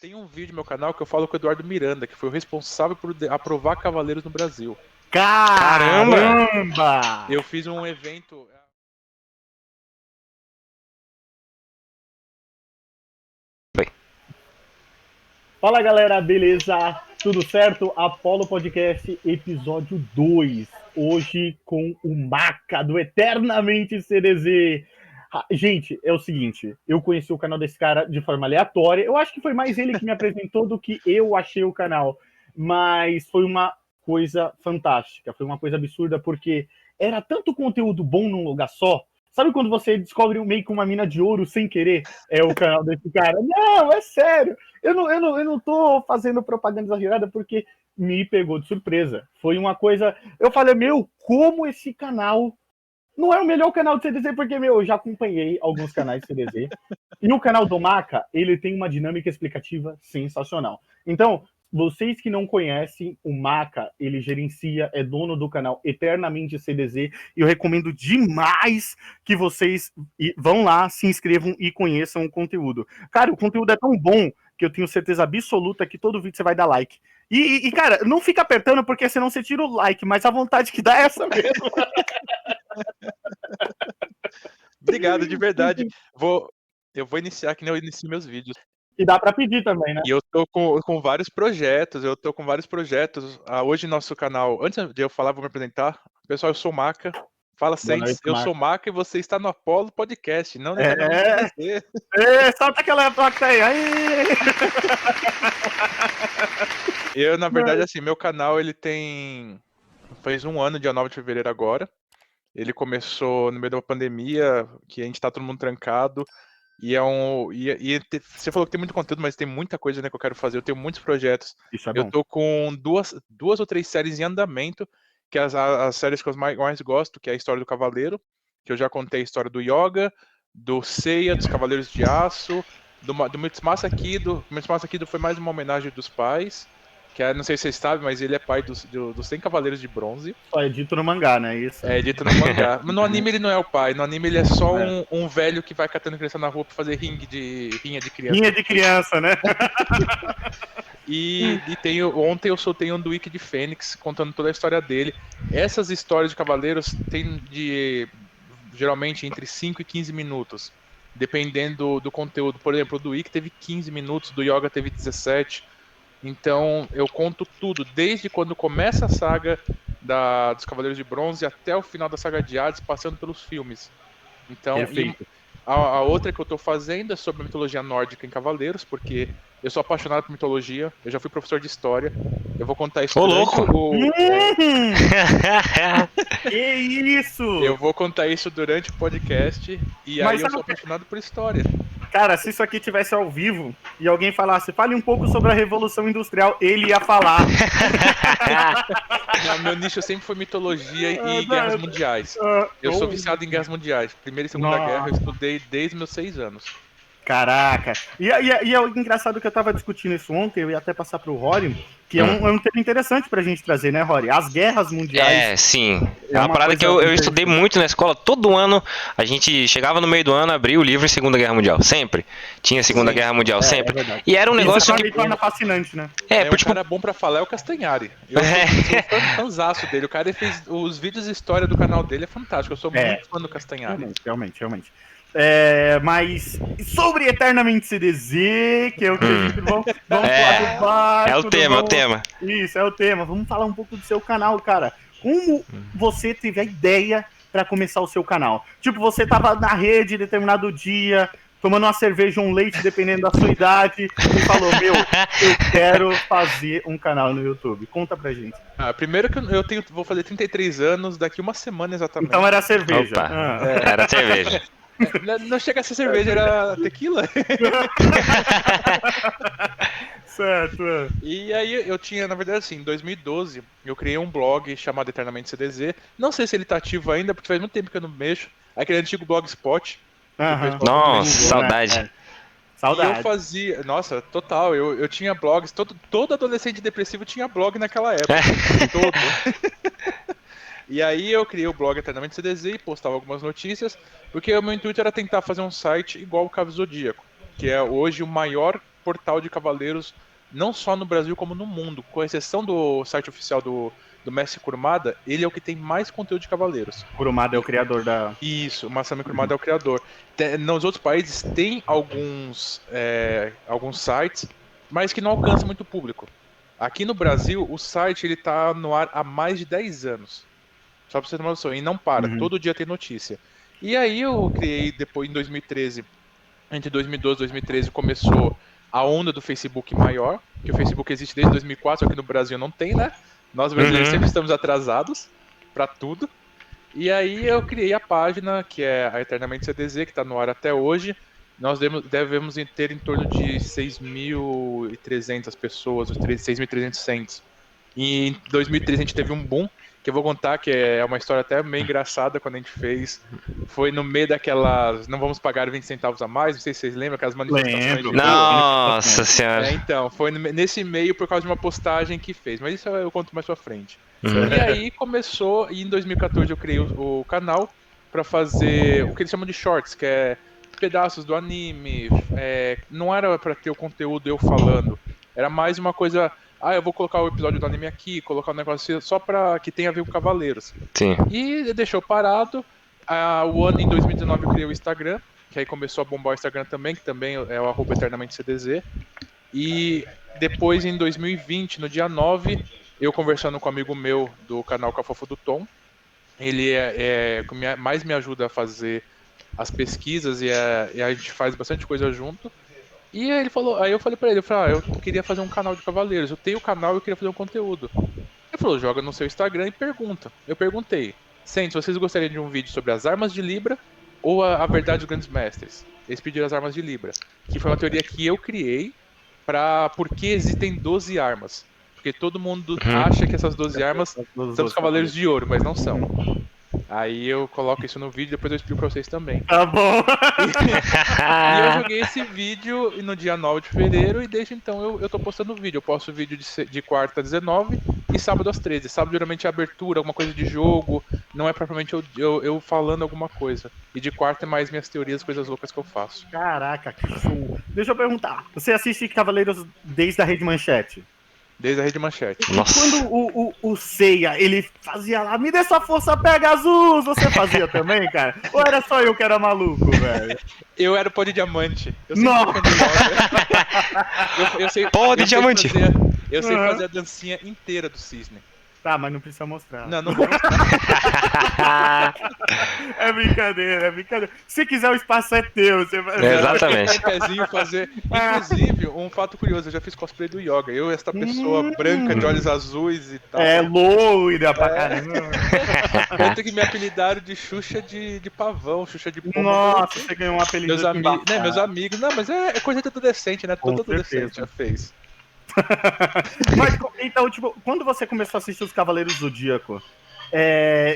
Tem um vídeo no meu canal que eu falo com o Eduardo Miranda, que foi o responsável por aprovar cavaleiros no Brasil. Caramba! Eu fiz um evento... Fala galera, beleza? Tudo certo? Apollo Podcast, episódio 2. Hoje com o Maca do Eternamente CDZ. Gente, é o seguinte, eu conheci o canal desse cara de forma aleatória. Eu acho que foi mais ele que me apresentou do que eu achei o canal. Mas foi uma coisa fantástica, foi uma coisa absurda, porque era tanto conteúdo bom num lugar só. Sabe quando você descobre meio que uma mina de ouro sem querer? É o canal desse cara. Não, é sério. Eu não tô fazendo propaganda exagerada porque me pegou de surpresa. Foi uma coisa. Eu falei, meu, como esse canal não é o melhor canal de CDZ, porque, meu, eu já acompanhei alguns canais de CDZ. E o canal do Maca, ele tem uma dinâmica explicativa sensacional. Então, vocês que não conhecem, o Maca, ele gerencia, é dono do canal Eternamente CDZ, e eu recomendo demais que vocês vão lá, se inscrevam e conheçam o conteúdo. Cara, o conteúdo é tão bom que eu tenho certeza absoluta que todo vídeo você vai dar like. E cara, não fica apertando, porque senão você tira o like, mas a vontade que dá é essa mesmo. Obrigado, de verdade. Eu vou iniciar que nem eu inicio meus vídeos. E dá pra pedir também, né? E eu tô com vários projetos, hoje nosso canal, antes de eu falar, vou me apresentar. Pessoal, eu sou o Maca. Fala, Boa Sentes, noite, eu Maca. sou Maca e você está no Apollo Podcast, não necessariamente É, CDZ. solta aquela placa aí. Aí. Eu, na verdade, assim, meu canal, ele fez um ano, dia 9 de fevereiro agora. Ele começou no meio da pandemia, que a gente tá todo mundo trancado. Você falou que tem muito conteúdo, mas tem muita coisa, né, que eu quero fazer. Eu tenho muitos projetos. Isso é Eu bom. tô com duas ou três séries em andamento, que é as séries que eu mais gosto, que é a história do Cavaleiro, que eu já contei a história do Yoga, do Seiya, dos Cavaleiros de Aço, do Mitsumasa Kido. O Mitsumasa Kido foi mais uma homenagem dos pais, que não sei se vocês sabem, mas ele é pai dos 100 Cavaleiros de Bronze. Só é dito no mangá, né? Isso. É dito no mangá. Mas no anime ele não é o pai. No anime ele é só É. um velho que vai catando criança na rua pra fazer rinha de criança. Rinha de criança, né? Ontem eu soltei um do Wiki de Fênix, contando toda a história dele. Essas histórias de cavaleiros tem geralmente entre 5 e 15 minutos, dependendo do conteúdo. Por exemplo, o do Wiki teve 15 minutos, do Yoga teve 17. Então eu conto tudo, desde quando começa a saga dos Cavaleiros de Bronze até o final da saga de Hades, passando pelos filmes. Então, Perfeito. a outra que eu tô fazendo é sobre a mitologia nórdica em Cavaleiros, porque eu sou apaixonado por mitologia, eu já fui professor de história. Eu vou contar isso Ô, durante louco! Que isso! Eu vou contar isso durante o podcast, e Mas aí eu sabe sou o que- apaixonado por história. Cara, se isso aqui tivesse ao vivo e alguém falasse, fale um pouco sobre a Revolução Industrial, ele ia falar. Meu nicho sempre foi mitologia e guerras mundiais. Eu sou viciado em guerras mundiais. Primeira e Segunda Guerra eu estudei desde meus 6 anos. Caraca. E é engraçado que eu tava discutindo isso ontem, eu ia até passar pro Rory, que é um tema interessante pra gente trazer, né, Rory? As guerras mundiais. É, sim. É É uma uma parada que coisa eu estudei muito na escola. Todo ano a gente chegava no meio do ano, abria o livro em Segunda Guerra Mundial. Sempre. Tinha Segunda Guerra Mundial, sempre. verdade. E era um negócio Isso que. torna fascinante, né? Um cara bom pra falar é o Castanhari. Eu sou fãzaço dele. O cara fez os vídeos de história do canal dele, é fantástico. Eu sou muito fã do Castanhari. Realmente. Mas sobre Eternamente CDZ, que é o que a gente vamos falar do barco. É o tema. Isso, é o tema. Vamos falar um pouco do seu canal, cara. Como você teve a ideia para começar o seu canal? Tipo, você tava na rede determinado dia, tomando uma cerveja ou um leite, dependendo da sua idade, e falou, eu quero fazer um canal no YouTube. Conta pra gente. Primeiro que vou fazer 33 anos daqui uma semana exatamente. Então era cerveja. Opa, era cerveja. Não chega a ser cerveja, era tequila. Certo. E aí eu tinha, na verdade, assim, em 2012, eu criei um blog chamado Eternamente CDZ. Não sei se ele tá ativo ainda, porque faz muito tempo que eu não mexo. Aquele antigo Blogspot. Nossa, saudade. Né? Saudade. E eu fazia. Nossa, total. Eu tinha blogs. Todo adolescente depressivo tinha blog naquela época. Todo. E aí eu criei o blog Eternamente CDZ e postava algumas notícias, porque o meu intuito era tentar fazer um site igual o Cavos Zodíaco, que é hoje o maior portal de cavaleiros, não só no Brasil como no mundo. Com exceção do site oficial do Mestre Kurumada, ele é o que tem mais conteúdo de cavaleiros. Kurumada é o criador da... Isso, o Masami Kurumada é o criador. Nos outros países tem alguns sites, mas que não alcançam muito público. Aqui no Brasil, o site ele tá no ar há mais de 10 anos. Só pra você ter uma noção, e não para, todo dia tem notícia. E aí eu criei, depois em 2013, entre 2012 e 2013, começou a onda do Facebook maior, que o Facebook existe desde 2004, só que no Brasil não tem, né? Nós brasileiros sempre estamos atrasados pra tudo. E aí eu criei a página, que é a Eternamente CDZ, que está no ar até hoje. Nós devemos ter em torno de 6.300 pessoas, 6.300. E em 2013 a gente teve um boom, que eu vou contar, que é uma história até meio engraçada quando a gente fez. Foi no meio daquelas, não vamos pagar 20 centavos a mais, não sei se vocês lembram, aquelas manifestações de Nossa senhora. Então, foi nesse meio por causa de uma postagem que fez, mas isso eu conto mais pra frente. E aí começou, e em 2014 eu criei o canal pra fazer o que eles chamam de shorts, que é pedaços do anime. Não era pra ter o conteúdo eu falando, era mais uma coisa... eu vou colocar o episódio do anime aqui, colocar um negócio só pra que tenha a ver com Cavaleiros. Sim. E deixou parado. O ano em 2019 eu criei o Instagram, que aí começou a bombar o Instagram também, que também é o @EternaменteCDZ. E depois em 2020, no dia 9, eu conversando com um amigo meu do canal Cafofo do Tom, ele mais me ajuda a fazer as pesquisas e a gente faz bastante coisa junto. E aí eu falei pra ele, eu queria fazer um canal de cavaleiros, eu tenho o canal e eu queria fazer um conteúdo. Ele falou, joga no seu Instagram e pergunta. Eu perguntei, se vocês gostariam de um vídeo sobre as armas de Libra ou a verdade dos grandes mestres? Eles pediram as armas de Libra, que foi uma teoria que eu criei por que existem 12 armas. Porque todo mundo acha que essas 12 armas são os cavaleiros de ouro, mas não são. Aí eu coloco isso no vídeo, depois eu explico pra vocês também. Tá bom. E eu joguei esse vídeo no dia 9 de fevereiro e desde então eu tô postando vídeo. Eu posto vídeo de quarta às 19 e sábado às 13. Sábado geralmente é abertura, alguma coisa de jogo, não é propriamente eu falando alguma coisa. E de quarta é mais minhas teorias, coisas loucas que eu faço. Caraca, que show. Deixa eu perguntar, você assiste Cavaleiros desde a Rede Manchete? Desde a Rede Manchete. Nossa. Quando o Seiya, ele fazia lá, me dê sua força Pegasus, você fazia também, cara? Ou era só eu que era maluco, velho? Eu era o pó de diamante. Eu Nossa! Pó de diamante! Eu sei fazer a dancinha inteira do cisne. Tá, mas não precisa mostrar. Não vou mostrar. É brincadeira. Se quiser, o espaço é teu. Você vai... Exatamente. Pezinho fazer. Inclusive, um fato curioso, eu já fiz cosplay do Yoga. Eu, essa pessoa branca de olhos azuis e tal. Loira pra caramba. Tanto que me apelidaram de Xuxa de pavão, Xuxa de pomba. Nossa, você ganhou um apelido. Meus amigos. Não, mas é coisa de adolescente, né? Todo adolescente já fez. Mas, então, tipo, quando você começou a assistir os Cavaleiros do Zodíaco,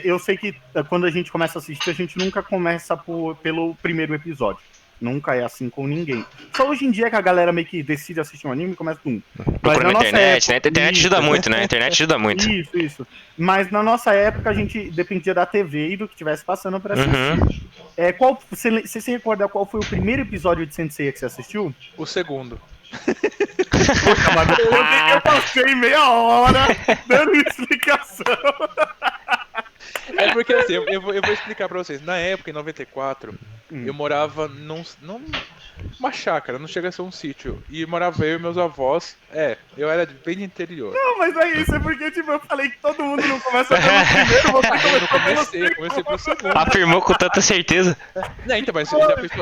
eu sei que quando a gente começa a assistir, a gente nunca começa pelo primeiro episódio. Nunca é assim com ninguém. Só hoje em dia que a galera meio que decide assistir um anime e começa com Procura na internet, né? A internet ajuda muito, né? A internet ajuda muito. Isso. Mas na nossa época a gente dependia da TV e do que estivesse passando pra assistir. Você se recorda qual foi o primeiro episódio de Sensei que você assistiu? O segundo. Poxa, mano, eu passei meia hora dando explicação. É porque assim, eu vou explicar pra vocês. Na época, em 94, eu morava numa chácara, não chega a ser um sítio. E morava eu e meus avós. Eu era bem de interior. Não, mas é isso, é porque tipo, eu falei que todo mundo não começa pelo primeiro, Eu comecei pelo segundo. Afirmou com tanta certeza. Não, então, mas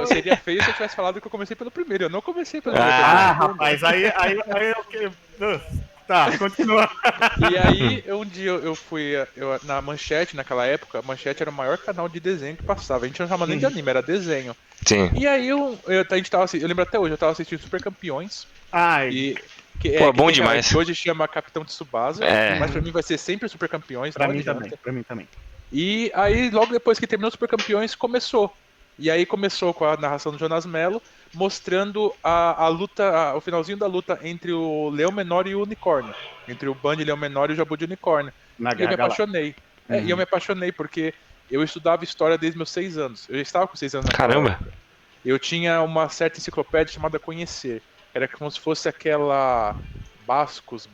seria feio se eu tivesse falado que eu comecei pelo primeiro. Eu não comecei pelo primeiro. Rapaz, aí eu... Tá, continua. E aí, um dia eu fui na Manchete, naquela época, a Manchete era o maior canal de desenho que passava. A gente não chamava nem de anime, era desenho. Sim. E aí, eu lembro até hoje, eu tava assistindo Super Campeões. Bom demais. Que hoje chama Capitão Tsubasa, mas pra mim vai ser sempre Super Campeões. Pra mim também. E aí, logo depois que terminou Super Campeões, começou. E aí começou com a narração do Jonas Mello, mostrando a luta, o finalzinho da luta entre o Leão Menor e o Unicórnio. Entre o Band Leão Menor e o Jabu de Unicórnio. E eu me apaixonei. E eu me apaixonei porque eu estudava história desde meus 6 anos. Eu já estava com 6 anos naquela Caramba! época. Eu tinha uma certa enciclopédia chamada Conhecer. Era como se fosse aquela Bascos.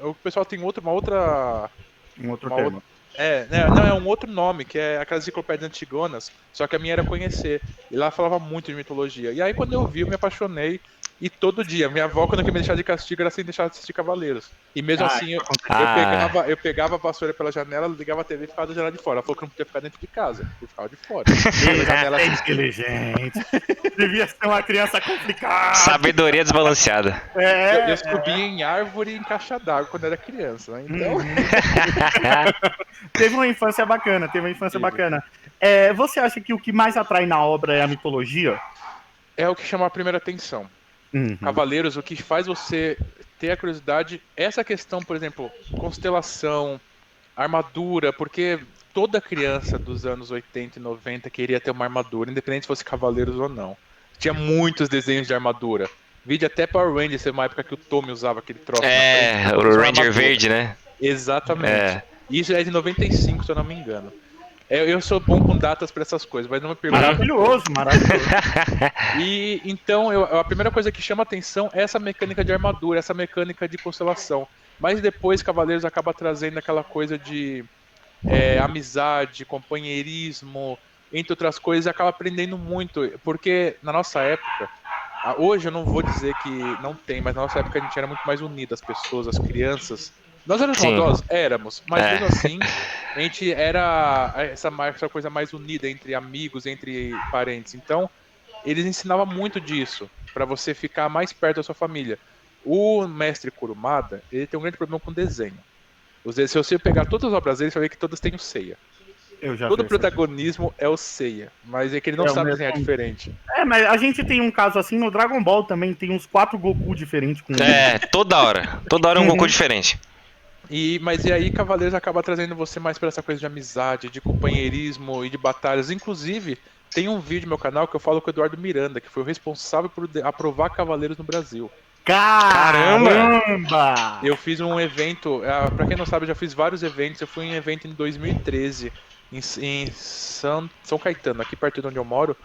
O pessoal tem uma outra. Um outro Uma tema. Não, é um outro nome, que é aquelas enciclopédias antigonas, só que a minha era conhecer. E lá falava muito de mitologia. E aí quando eu vi, eu me apaixonei. E todo dia, minha avó, quando eu queria me deixar de castigo, era sem deixar de assistir Cavaleiros. E mesmo assim, eu pegava a vassoura pela janela, ligava a TV e ficava da janela de fora. Ela falou que não podia ficar dentro de casa, eu ficava de fora. Janela é inteligente. Devia ser uma criança complicada. Sabedoria desbalanceada. Eu subia em árvore e em caixa d'água quando era criança, né? Então. Teve uma infância bacana, bacana. Você acha que o que mais atrai na obra é a mitologia? É o que chama a primeira atenção. Cavaleiros, o que faz você ter a curiosidade, essa questão, por exemplo, constelação, armadura, porque toda criança dos anos 80 e 90 queria ter uma armadura, independente se fosse Cavaleiros ou não. Tinha muitos desenhos de armadura. Vídeo até Power Rangers, teve uma época que o Tommy usava aquele troço. O Ranger verde, né? Exatamente. Isso é de 95, se eu não me engano. Eu sou bom com datas para essas coisas, mas não me pergunte. Maravilhoso. E então, a primeira coisa que chama atenção é essa mecânica de armadura, essa mecânica de constelação. Mas depois, Cavaleiros acaba trazendo aquela coisa de amizade, companheirismo, entre outras coisas, e acaba aprendendo muito. Porque na nossa época, hoje eu não vou dizer que não tem, mas na nossa época a gente era muito mais unido, as pessoas, as crianças. Nós éramos maldosos? Éramos, mas mesmo assim, a gente era essa coisa mais unida entre amigos, entre parentes. Então, eles ensinavam muito disso, para você ficar mais perto da sua família. O mestre Kurumada, ele tem um grande problema com desenho. Se você pegar todas as obras dele, você vai ver que todas têm o Seiya. Todo protagonismo é o Seiya, mas é que ele não sabe desenhar diferente. Mas a gente tem um caso assim no Dragon Ball também, tem uns 4 Goku diferentes. Toda hora é um Goku diferente. Mas aí Cavaleiros acaba trazendo você mais para essa coisa de amizade, de companheirismo e de batalhas. Inclusive, tem um vídeo no meu canal que eu falo com o Eduardo Miranda, que foi o responsável por aprovar Cavaleiros no Brasil. Caramba! Eu fiz um evento, pra quem não sabe, eu já fiz vários eventos. Eu fui em um evento em 2013 em São Caetano, aqui perto de onde eu moro.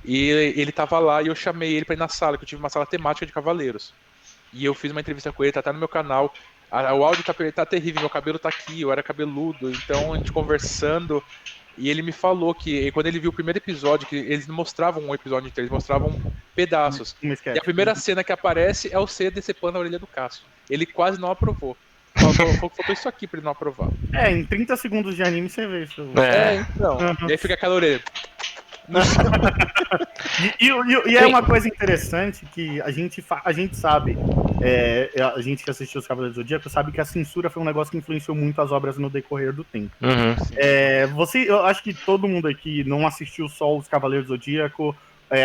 E ele tava lá e eu chamei ele pra ir na sala, que eu tive uma sala temática de Cavaleiros. E eu fiz uma entrevista com ele, tá no meu canal. O áudio tá terrível, meu cabelo tá aqui, eu era cabeludo, então a gente conversando, e ele me falou que quando ele viu o primeiro episódio, que eles não mostravam um episódio inteiro, eles mostravam pedaços. E a primeira cena que aparece é o C decepando a orelha do Cássio. Ele quase não aprovou. Faltou isso aqui pra ele não aprovar. Em 30 segundos de anime você vê isso. Então. E aí fica aquela orelha. E é uma coisa interessante que a gente sabe, a gente que assistiu os Cavaleiros do Zodíaco sabe que a censura foi um negócio que influenciou muito as obras no decorrer do tempo. Eu acho que todo mundo aqui não assistiu só os Cavaleiros do Zodíaco,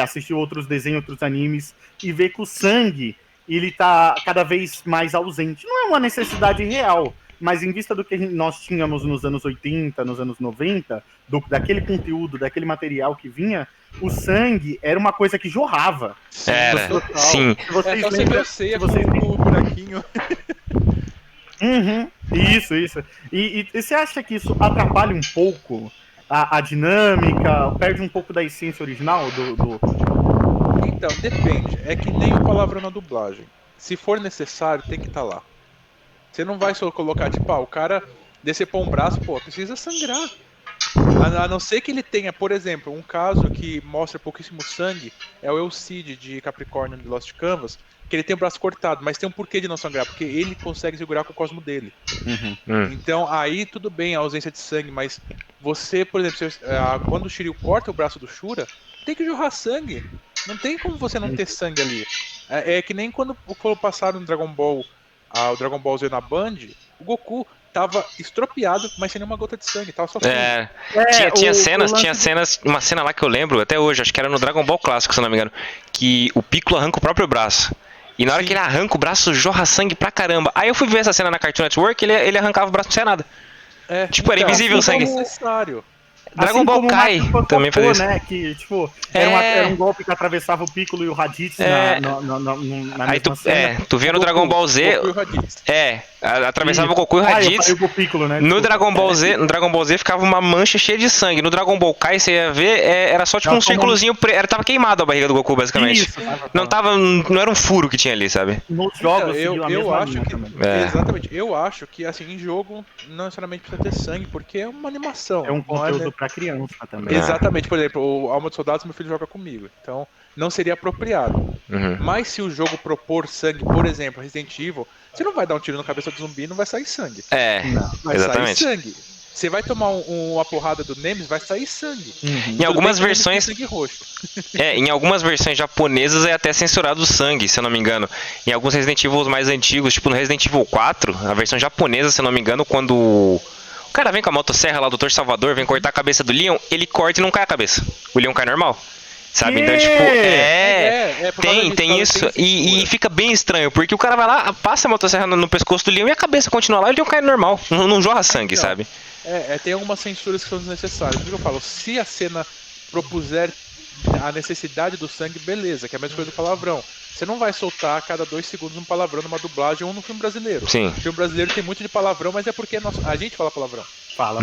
assistiu outros desenhos, outros animes, e vê que o sangue, ele tá cada vez mais ausente. Não é uma necessidade real, mas em vista do que nós tínhamos nos anos 80, nos anos 90, daquele conteúdo, daquele material que vinha, o sangue era uma coisa que jorrava. Sim. Você vê o Seiya com o buraquinho. Isso. E você acha que isso atrapalha um pouco a dinâmica, perde um pouco da essência original do... Então, depende. É que nem o palavrão na dublagem. Se for necessário, tem que estar lá. Você não vai só colocar, tipo, o cara decepou um braço, precisa sangrar. A não ser que ele tenha, por exemplo, um caso que mostra pouquíssimo sangue, é o Elcid de Capricórnio de Lost Canvas, que ele tem o braço cortado, mas tem um porquê de não sangrar, porque ele consegue segurar com o cosmo dele. Então, aí tudo bem a ausência de sangue, mas você, por exemplo, quando o Shiryu corta o braço do Shura, tem que jorrar sangue. Não tem como você não ter sangue ali. É que nem quando passaram no Dragon Ball, o Dragon Ball Z na Band, o Goku tava estropiado, mas sem nenhuma gota de sangue, tava só tinha cenas, uma cena lá que eu lembro até hoje, acho que era no Dragon Ball clássico, se não me engano, que o Piccolo arranca o próprio braço. E na hora que ele arranca o braço, jorra sangue pra caramba. Aí eu fui ver essa cena na Cartoon Network, ele arrancava o braço sem nada. Era invisível o sangue. Necessário. Dragon Ball Kai também fazia isso. Né? Que, era um golpe que atravessava o Piccolo e o Raditz na aí mesma cena. tu vê no Dragon Ball Z. Atravessava o Goku e o Raditz. Né? No Dragon Ball Z ficava uma mancha cheia de sangue. No Dragon Ball Kai, você ia ver, era só tipo um círculozinho preto. Tava queimado a barriga do Goku, basicamente. Isso, não era um furo que tinha ali, sabe? Nos jogos, eu acho que. Exatamente. Eu acho que, assim, em jogo, não necessariamente precisa ter sangue, porque é uma animação. É um conteúdo pra criança também. Exatamente. Por exemplo, o Alma dos Soldados, meu filho joga comigo. Então, não seria apropriado. Mas se o jogo propor sangue, por exemplo, Resident Evil, você não vai dar um tiro na cabeça do zumbi e não vai sair sangue. Vai exatamente. sair sangue. Você vai tomar uma porrada do Nemesis, vai sair sangue. Em algumas versões. Sangue roxo. Em algumas versões japonesas é até censurado o sangue, se eu não me engano. Em alguns Resident Evil mais antigos, tipo no Resident Evil 4, a versão japonesa, se eu não me engano, quando o cara vem com a motosserra lá, o Dr. Salvador, vem cortar a cabeça do Leon, ele corta e não cai a cabeça. O Leon cai normal. Sabe? Então, tipo, tem isso. E fica bem estranho, porque o cara vai lá, passa a motosserra no pescoço do Leon e a cabeça continua lá e o Leon cai normal. Não jorra sangue, sabe? Tem algumas censuras que são desnecessárias. Por que eu falo? Se a cena propuser a necessidade do sangue, beleza, que é a mesma coisa do palavrão. Você não vai soltar a cada 2 segundos um palavrão numa dublagem ou num filme brasileiro. Sim. O filme brasileiro tem muito de palavrão, mas é porque a gente fala palavrão. Fala.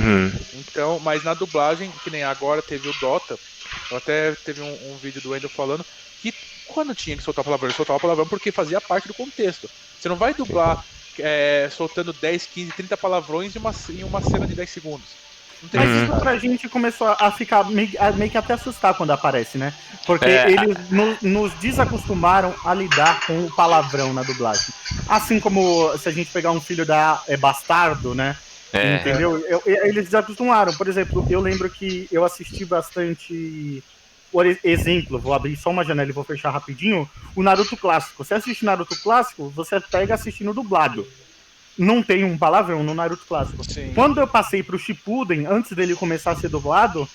Então, mas na dublagem, que nem agora teve o Dota, eu até teve um vídeo do Wendel falando que quando tinha que soltar palavrão, ele soltava palavrão porque fazia parte do contexto. Você não vai dublar soltando 10, 15, 30 palavrões em uma cena de 10 segundos. Mas isso pra gente começou a ficar meio que até assustar quando aparece, né? Porque eles nos desacostumaram a lidar com o palavrão na dublagem. Assim como se a gente pegar um filho bastardo, né? Entendeu? Eles desacostumaram. Por exemplo, eu lembro que eu assisti bastante. Por exemplo, vou abrir só uma janela e vou fechar rapidinho. O Naruto clássico. Você assiste Naruto clássico, você pega assistindo dublado. Não tem um palavrão no Naruto clássico. Sim. Quando eu passei pro Shippuden, antes dele começar a ser dublado,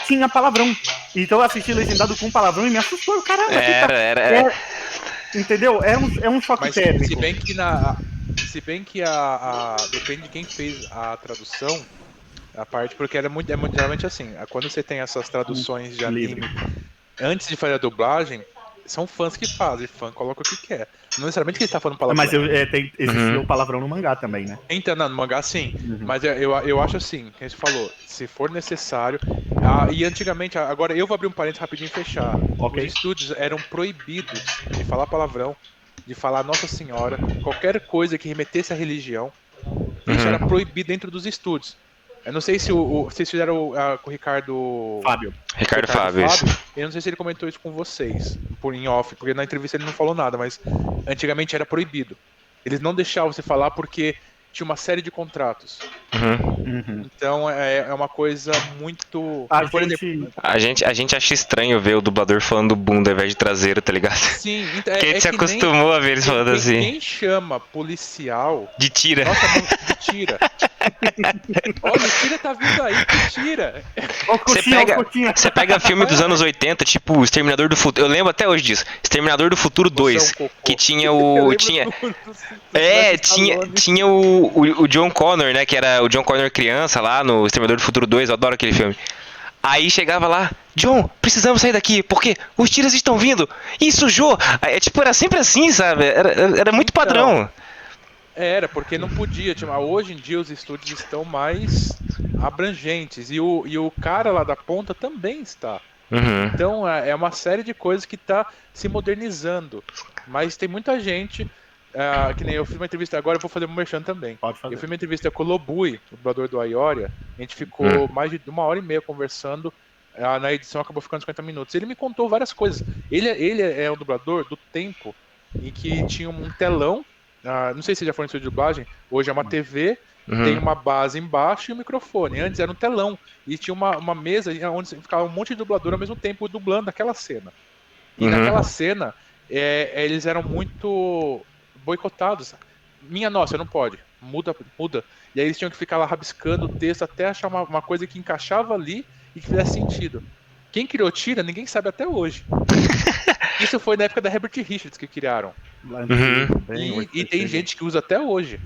tinha palavrão. Então eu assisti legendado com palavrão e me assustou. Caramba, entendeu? É um choque térmico. Se bem que depende de quem fez a tradução, a parte, porque é muito geralmente assim, quando você tem essas traduções de anime, antes de fazer a dublagem, são fãs que fazem, fã coloca o que quer. Não necessariamente que ele está falando palavrão. Mas existe o palavrão no mangá também, né? Então, no mangá sim. Mas eu acho assim, que você falou, se for necessário. E antigamente, agora eu vou abrir um parênteses rapidinho e fechar. Okay. Os estúdios eram proibidos de falar palavrão, de falar Nossa Senhora, qualquer coisa que remetesse à religião. Isso era proibido dentro dos estúdios. Eu não sei se vocês fizeram com o Ricardo Fábio. Ricardo Fábio. Eu não sei se ele comentou isso com vocês, em off, porque na entrevista ele não falou nada, mas antigamente era proibido. Eles não deixavam você falar porque tinha uma série de contratos. Então é uma coisa muito... A gente acha estranho ver o dublador falando bunda ao invés de traseiro, tá ligado? Sim, então porque a gente se acostumou a ver eles falando assim. Quem chama policial... De tira. Nossa, de tira. Olha, o tira tá vindo aí, que tira. Você pega filme dos anos 80, tipo Exterminador do Futuro. Eu lembro até hoje disso. Exterminador do Futuro 2, que tinha o... Tinha o John Connor, né? Que era o John Connor criança lá no Exterminador do Futuro 2. Eu adoro aquele filme. Aí chegava lá, John, precisamos sair daqui, porque os tiras estão vindo. E sujou. Era sempre assim, sabe? Era muito padrão. Era, porque não podia. Hoje em dia os estúdios estão mais abrangentes. E o cara lá da ponta também está. Então é uma série de coisas que está se modernizando. Mas tem muita gente... que nem eu fiz uma entrevista agora, eu vou fazer um merchan também. Eu fiz uma entrevista com o Lobui, o dublador do Aioria. A gente ficou mais de 1h30 conversando. Na edição acabou ficando 50 minutos. Ele me contou várias coisas. Ele é um dublador do tempo em que tinha um telão. Não sei se já foi no estúdio de dublagem. Hoje é uma TV, tem uma base embaixo e um microfone. Antes era um telão. E tinha uma mesa onde ficava um monte de dublador ao mesmo tempo dublando aquela cena. E naquela cena, eles eram muito boicotados. Minha nossa, não pode. Muda. E aí eles tinham que ficar lá rabiscando o texto até achar uma coisa que encaixava ali e que fizesse sentido. Quem criou tira, ninguém sabe até hoje. Isso foi na época da Herbert Richards que criaram. E tem gente que usa até hoje.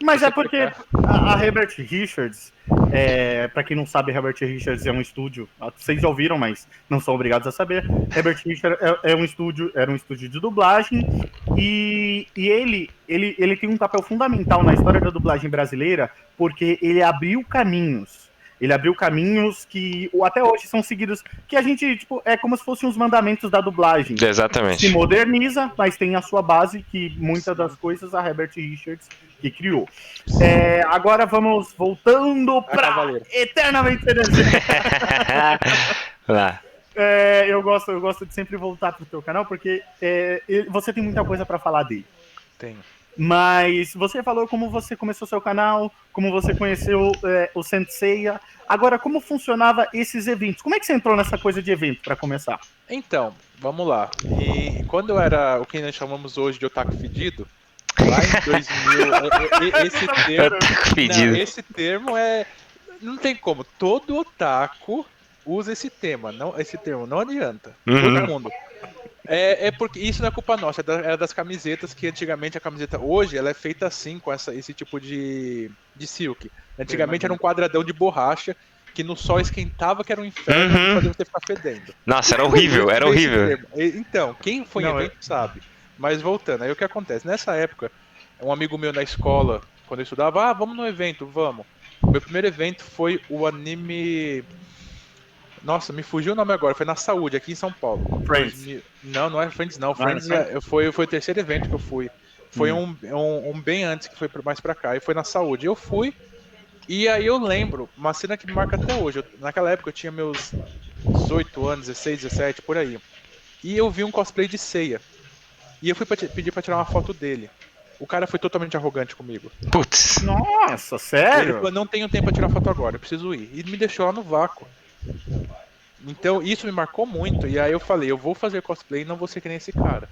Mas é porque a Herbert Richards, para quem não sabe, Herbert Richards é um estúdio, vocês já ouviram, mas não são obrigados a saber. Herbert Richards era um estúdio de dublagem e ele tem um papel fundamental na história da dublagem brasileira porque ele abriu caminhos. Ele abriu caminhos que até hoje são seguidos, que a gente, tipo, é como se fossem os mandamentos da dublagem. Exatamente. Se moderniza, mas tem a sua base, que muitas das coisas a Herbert Richards que criou. Agora vamos voltando para Eternamente CDZ. Lá. Eu gosto de sempre voltar pro teu canal, porque você tem muita coisa para falar dele. Tenho. Mas você falou como você começou seu canal, como você conheceu o Senseiya. Agora, como funcionava esses eventos? Como é que você entrou nessa coisa de evento, para começar? Então, vamos lá. E quando eu era o que nós chamamos hoje de otaku fedido, lá em 2000, esse termo não tem como. Todo otaku usa esse termo, não adianta. Todo mundo. Porque isso não é culpa nossa, é das camisetas, que antigamente a camiseta, hoje, ela é feita assim, com esse tipo de silk. Antigamente era um quadradão de borracha, que no sol esquentava, que era um inferno, e fazia você ficar fedendo. Nossa, era horrível, era horrível. Então, quem foi em evento sabe. Mas voltando, aí o que acontece? Nessa época, um amigo meu na escola, quando eu estudava, vamos no evento, vamos. O meu primeiro evento foi o anime... Nossa, me fugiu o nome agora, foi na Saúde, aqui em São Paulo. Friends. Não é Friends não, Friends foi o terceiro evento que eu fui. Foi um bem antes, que foi mais pra cá, e foi na Saúde. Eu fui, e aí eu lembro, uma cena que me marca até hoje. Naquela época eu tinha meus 18 anos, 16, 17, por aí. E eu vi um cosplay de Seiya. E eu fui pedir pra tirar uma foto dele. O cara foi totalmente arrogante comigo. Putz. Nossa, sério? Ele falou, não tenho tempo pra tirar foto agora, eu preciso ir. E me deixou lá no vácuo. Então isso me marcou muito. E aí eu falei, eu vou fazer cosplay e não vou ser que nem esse cara.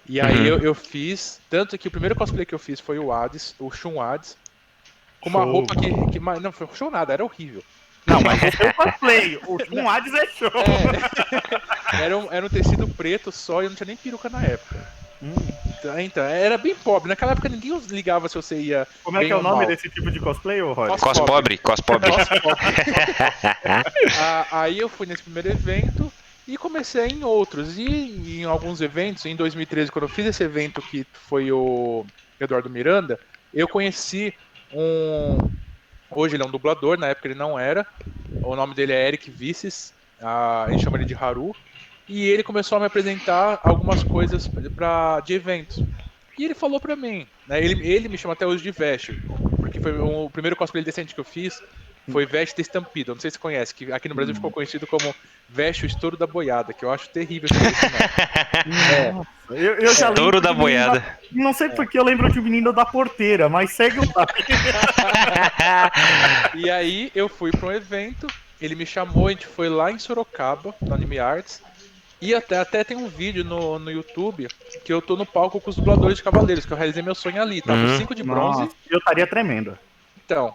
E aí eu fiz, tanto que o primeiro cosplay que eu fiz foi o Hades, o Shun Hades, com uma roupa que não foi show nada, era horrível. Não, mas o seu cosplay, o Shun Hades é show. Era um tecido preto só e eu não tinha nem peruca na época. Então, era bem pobre. Naquela época ninguém ligava se você ia. Como é que é o nome desse tipo de cosplay, ô Roger? Cospobre. Aí eu fui nesse primeiro evento e comecei em outros. E em alguns eventos, em 2013, quando eu fiz esse evento que foi o Eduardo Miranda, eu conheci hoje ele é um dublador, na época ele não era. O nome dele é Eric Vices, a gente chama ele de Haru. E ele começou a me apresentar algumas coisas de eventos. E ele falou pra mim, né, ele me chama até hoje de Vest, porque foi o primeiro cosplay decente que eu fiz, foi Vest da Estampida, não sei se você conhece, que aqui no Brasil ficou conhecido como Vest o Estouro da Boiada, que eu acho terrível esse nome. Eu já Estouro da Boiada. Não sei porque eu lembro de um menino da porteira, mas segue o papo. E aí eu fui pra um evento, ele me chamou, a gente foi lá em Sorocaba, no Anime Arts. E até tem um vídeo no YouTube que eu tô no palco com os dubladores de Cavaleiros, que eu realizei meu sonho ali. Tava os 5 de bronze. Nossa, eu estaria tremendo. Então,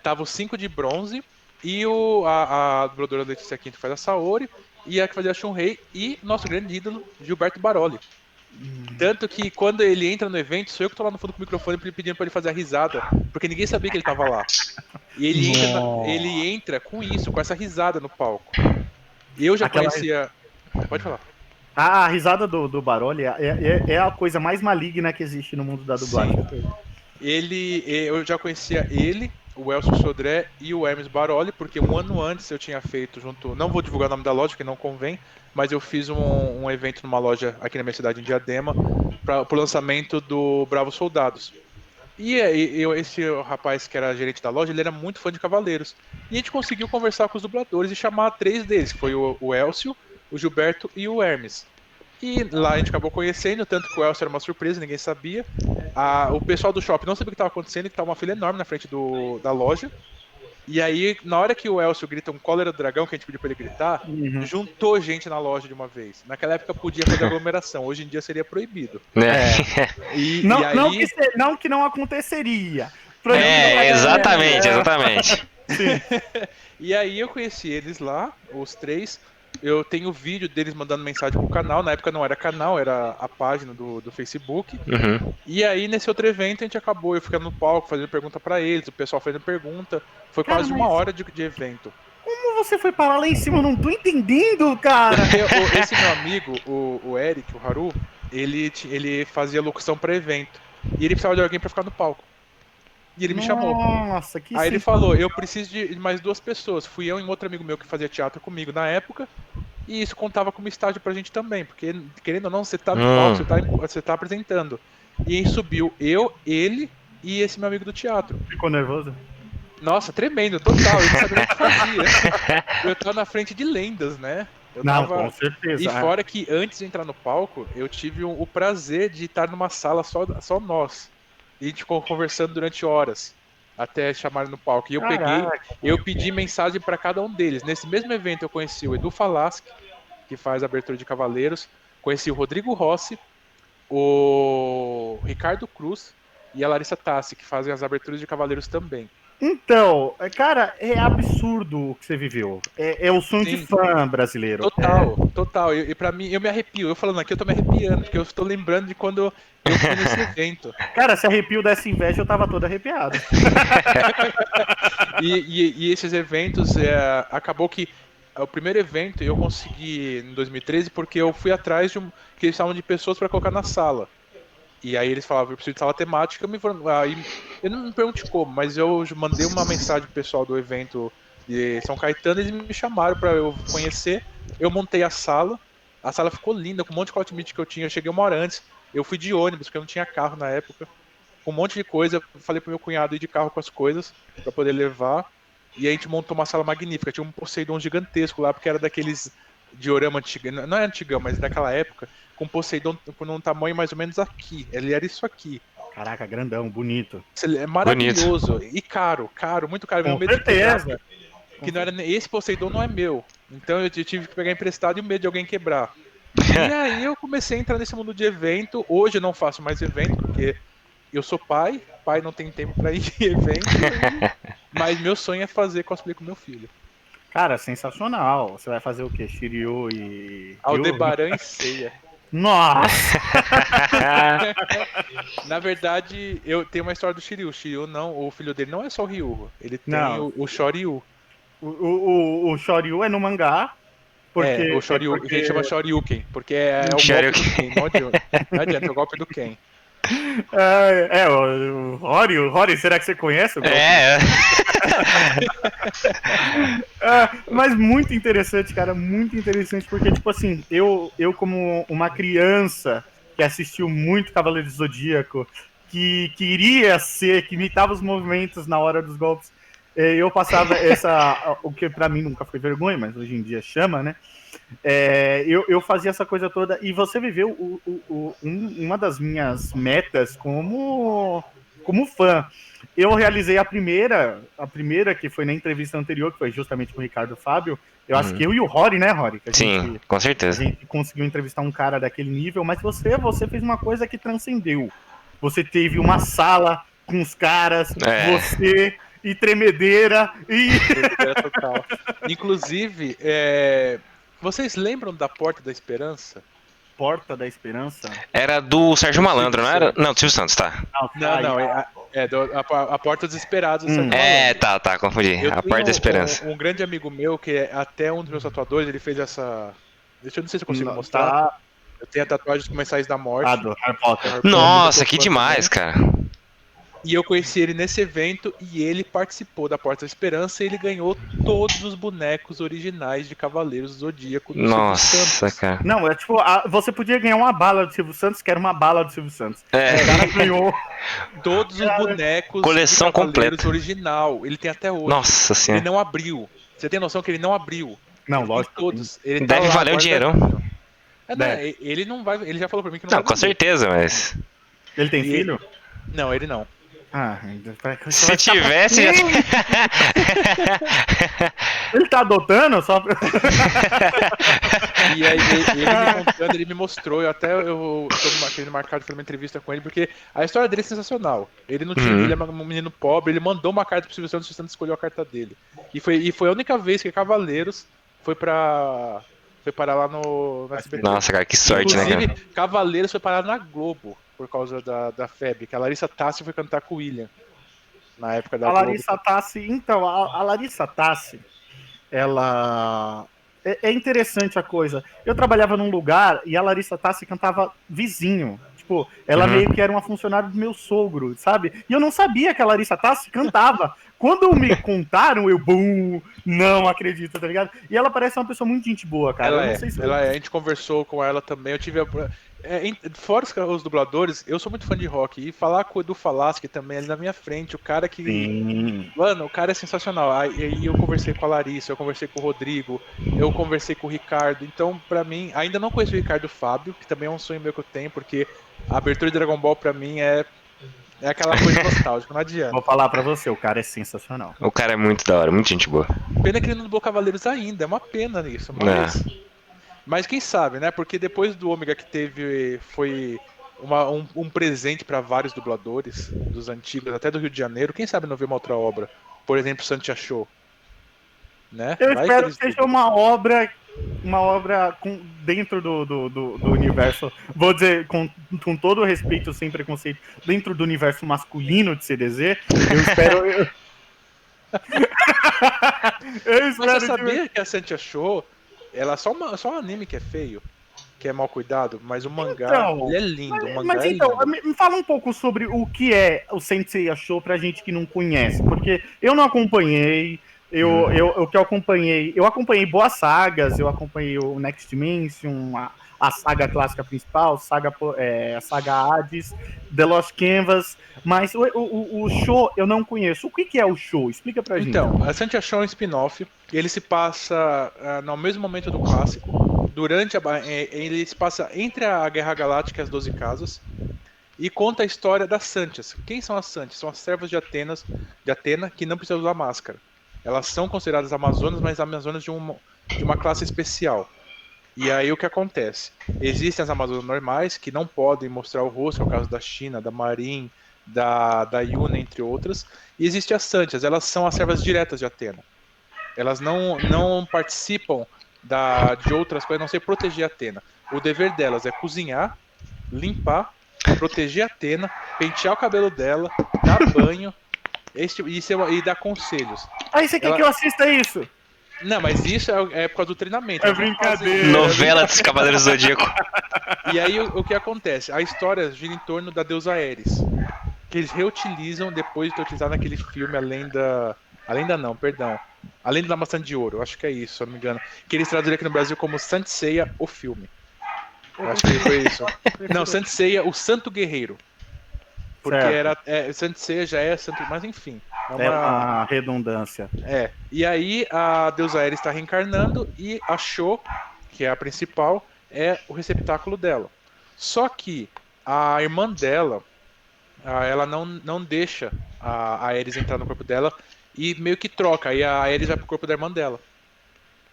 tava os 5 de bronze e a dubladora Letícia Quinto faz a Saori e a que fazia a Shunrei e nosso grande ídolo, Gilberto Baroli. Tanto que quando ele entra no evento, sou eu que tô lá no fundo com o microfone pedindo pra ele fazer a risada, porque ninguém sabia que ele tava lá. E ele entra com isso, com essa risada no palco. E eu já conhecia... Pode falar. A risada do Baroli é a coisa mais maligna que existe no mundo da dublagem. Sim. Eu já conhecia ele, o Elcio Sodré e o Hermes Baroli, porque um ano antes eu tinha feito junto... Não vou divulgar o nome da loja, que não convém, mas eu fiz um evento numa loja aqui na minha cidade, em Diadema, pro lançamento do Bravos Soldados. E esse rapaz que era gerente da loja, ele era muito fã de Cavaleiros. E a gente conseguiu conversar com os dubladores e chamar 3 deles, que foi o Elcio, o Gilberto e o Hermes. E lá a gente acabou conhecendo, tanto que o Elcio era uma surpresa, ninguém sabia. O pessoal do shopping não sabia o que estava acontecendo, que estava uma fila enorme na frente da loja. E aí, na hora que o Elcio grita um cólera do dragão, que a gente pediu pra ele gritar, juntou gente na loja de uma vez. Naquela época podia fazer aglomeração, hoje em dia seria proibido. Não que não aconteceria. Exatamente. E aí eu conheci eles lá, os 3. eu tenho vídeo deles mandando mensagem pro canal. Na época não era canal, era a página do Facebook. Uhum. E aí, nesse outro evento, a gente acabou eu ficando no palco, fazendo pergunta pra eles, o pessoal fazendo pergunta. Foi Cara, quase uma hora de evento. Como você foi parar lá em cima? Eu não tô entendendo, cara. Porque esse meu amigo, o Eric, o Haru, ele fazia locução pra evento. E ele precisava de alguém pra ficar no palco. E ele me chamou. Nossa, que Aí ele falou, eu preciso de mais 2 pessoas. Fui eu e um outro amigo meu que fazia teatro comigo na época. E isso contava como estágio pra gente também. Porque, querendo ou não, você tá no palco, você tá apresentando. E aí subiu eu, ele e esse meu amigo do teatro. Ficou nervoso? Nossa, tremendo, total. Eu não sabia o que fazia. Eu tava na frente de lendas, né? Não, com certeza. E fora que antes de entrar no palco, eu tive o prazer de estar numa sala só nós. E a gente ficou conversando durante horas. Até chamarem no palco. E eu pedi mensagem para cada um deles. Nesse mesmo evento eu conheci o Edu Falaschi, que faz a abertura de Cavaleiros. Conheci o Rodrigo Rossi, o Ricardo Cruz e a Larissa Tassi, que fazem as aberturas de Cavaleiros também. Então, cara, é absurdo o que você viveu. É o sonho de fã brasileiro. Total. E pra mim, eu me arrepio. Eu falando aqui, eu tô me arrepiando, porque eu estou lembrando de quando eu fui nesse evento. Cara, se arrepio dessa inveja, eu tava todo arrepiado. E esses eventos, acabou que o primeiro evento eu consegui em 2013 porque eu fui atrás que eles estavam de pessoas pra colocar na sala. E aí eles falavam, eu preciso de sala temática, aí eu não me pergunte como, mas eu mandei uma mensagem pro pessoal do evento de São Caetano, eles me chamaram pra eu conhecer, eu montei a sala ficou linda, com um monte de hot que eu tinha, eu cheguei uma hora antes, eu fui de ônibus, porque eu não tinha carro na época, com um monte de coisa, falei pro meu cunhado ir de carro com as coisas, pra poder levar, e a gente montou uma sala magnífica, tinha um Poseidon gigantesco lá, porque era daqueles diorama antigo, não é antigão, mas daquela época, com Poseidon num tamanho mais ou menos aqui. Ele era isso aqui. Caraca, grandão, bonito. É maravilhoso. Bonito. E caro, muito caro. Com certeza. Que não era, esse Poseidon não é meu. Então eu tive que pegar emprestado e o medo de alguém quebrar. E aí eu comecei a entrar nesse mundo de evento. Hoje eu não faço mais evento, porque eu sou pai não tem tempo pra ir em evento. Mas meu sonho é fazer cosplay com meu filho. Cara, sensacional. Você vai fazer o quê? Shiryu e... Aldebaran e Seiya. Nossa! Na verdade, eu tenho uma história do Shiryu. O Shiryu não, o filho dele não é só o Ryu. Ele tem o Shoryu. O Shoryu é no mangá. Porque, o Shoryu, a gente chama Shoryuken, porque é o golpe do Ken. Não adianta, é o golpe do Ken. O Hori, será que você conhece o golpe? Mas muito interessante, cara, muito interessante, porque, tipo assim, eu como uma criança que assistiu muito Cavaleiro do Zodíaco, que queria ser, que imitava os movimentos na hora dos golpes, eu passava o que pra mim nunca foi vergonha, mas hoje em dia chama, né? Eu fazia essa coisa toda, e você viveu uma das minhas metas como fã. Eu realizei a primeira que foi na entrevista anterior, que foi justamente com o Ricardo Fábio. Eu acho que eu e o Rory, né, Rory? Sim, com certeza. A gente conseguiu entrevistar um cara daquele nível, mas você fez uma coisa que transcendeu. Você teve uma sala com os caras, você e tremedeira e... Total. Inclusive, vocês lembram da Porta da Esperança? Porta da Esperança? Era do Sérgio Malandro, não era? Não, do Silvio Santos, tá. Não, a Porta dos Esperados do Sérgio Malandro. Tá, confundi. A Porta da Esperança. Um grande amigo meu, que é até um dos meus tatuadores, ele fez essa... Eu não sei se eu consigo mostrar. Eu tenho a tatuagem dos Comensais da Morte. Do Harry Potter. Nossa, que demais, cara. E eu conheci ele nesse evento e ele participou da Porta da Esperança e ele ganhou todos os bonecos originais de Cavaleiros do Zodíaco do Nossa, Silvio Santos. Cara. Não, tipo, você podia ganhar uma bala do Silvio Santos, que era uma bala do Silvio Santos. O cara ganhou todos os bonecos coleção de Cavaleiros completa. Original. Ele tem até hoje. Nossa Senhora. Ele não abriu. Você tem noção que ele não abriu? Não, ele lógico. Todos. Ele deve valer um dinheirão. Ele não vai. Ele já falou pra mim que não vai. Não, com certeza, mas. Ele tem filho? Não, ele não. Se tivesse. Ele tá adotando só pra... E aí ele me mostrou, eu tô marcado de fazer uma entrevista com ele, porque a história dele é sensacional. Ele não tinha, ele é um menino pobre, ele mandou uma carta pro Silvio Santos, o Silvio Santos escolheu a carta dele. E foi a única vez que Cavaleiros foi pra Foi parar lá no SBT. Nossa, cara, que sorte, né, cara? Inclusive, Cavaleiros foi parar na Globo, por causa da febre, que a Larissa Tassi foi cantar com o William, na época da A Globo. Larissa Tassi, então, a Larissa Tassi, ela... É interessante a coisa. Eu trabalhava num lugar e a Larissa Tassi cantava vizinho. Tipo, ela meio que era uma funcionária do meu sogro, sabe? E eu não sabia que a Larissa Tassi cantava. Quando me contaram, eu, não acredito, tá ligado? E ela parece uma pessoa muito gente boa, cara. Eu não sei se A gente conversou com ela também, eu tive fora os dubladores, eu sou muito fã de rock, e falar com o Edu Falaschi também ali na minha frente, o cara que... Sim. Mano, o cara é sensacional. Aí eu conversei com a Larissa, eu conversei com o Rodrigo, eu conversei com o Ricardo, então pra mim, ainda não conheço o Ricardo Fábio, que também é um sonho meu que eu tenho, porque a abertura de Dragon Ball pra mim é aquela coisa nostálgica, não adianta. Vou falar pra você, o cara é sensacional. O cara é muito da hora, muito gente boa. Pena que ele não dublou Cavaleiros ainda, é uma pena isso, mas quem sabe, né? Porque depois do Ômega que teve, foi um presente pra vários dubladores dos antigos, até do Rio de Janeiro, quem sabe não ver uma outra obra, por exemplo, Santia Show, né? Eu espero que seja uma obra dentro do universo, vou dizer, com todo o respeito, sem preconceito, dentro do universo masculino de CDZ, eu espero... Mas você sabia que a Santia Show, ela é só um anime que é feio, que é mal cuidado, mas o mangá, ele é lindo. Me fala um pouco sobre o que é o Sensei Show pra gente que não conhece, porque eu não acompanhei, eu acompanhei boas sagas, eu acompanhei o Next Dimension, a saga clássica principal, a saga Hades, The Lost Canvas, mas o show eu não conheço. O que é o show? Explica pra gente. Então, a Santia Show é um spin-off, ele se passa no mesmo momento do clássico, ele se passa entre a Guerra Galáctica e as 12 Casas, e conta a história das Santias. Quem são as Santias? São as servas de Atena que não precisam usar máscara. Elas são consideradas Amazonas, mas Amazonas de uma classe especial. E aí o que acontece? Existem as Amazonas normais, que não podem mostrar o rosto, é o caso da China, da Marin, da Yuna, entre outras. E existem as Santias, elas são as servas diretas de Atena. Elas não participam de outras coisas, a não ser proteger Atena. O dever delas é cozinhar, limpar, proteger Atena, pentear o cabelo dela, dar banho e dar conselhos. Aí você quer que eu assista isso? Não, mas isso é por causa do treinamento. É brincadeira. Novela dos Cavaleiros do Zodíaco. E aí o que acontece? A história gira em torno da deusa Ares, que eles reutilizam depois de ter utilizado naquele filme A Lenda da Maçã de Ouro, acho que é isso, se eu não me engano. Que eles traduziram aqui no Brasil como Saint Seiya, o filme. Eu acho que foi isso. Não, Saint Seiya, o Santo Guerreiro. Porque Saint Seiya já é santo, mas enfim. É uma redundância. E aí a deusa Ares está reencarnando e a Sho, que é a principal, é o receptáculo dela. Só que a irmã dela, ela não deixa a Ares entrar no corpo dela e meio que troca. Aí a Ares vai pro corpo da irmã dela.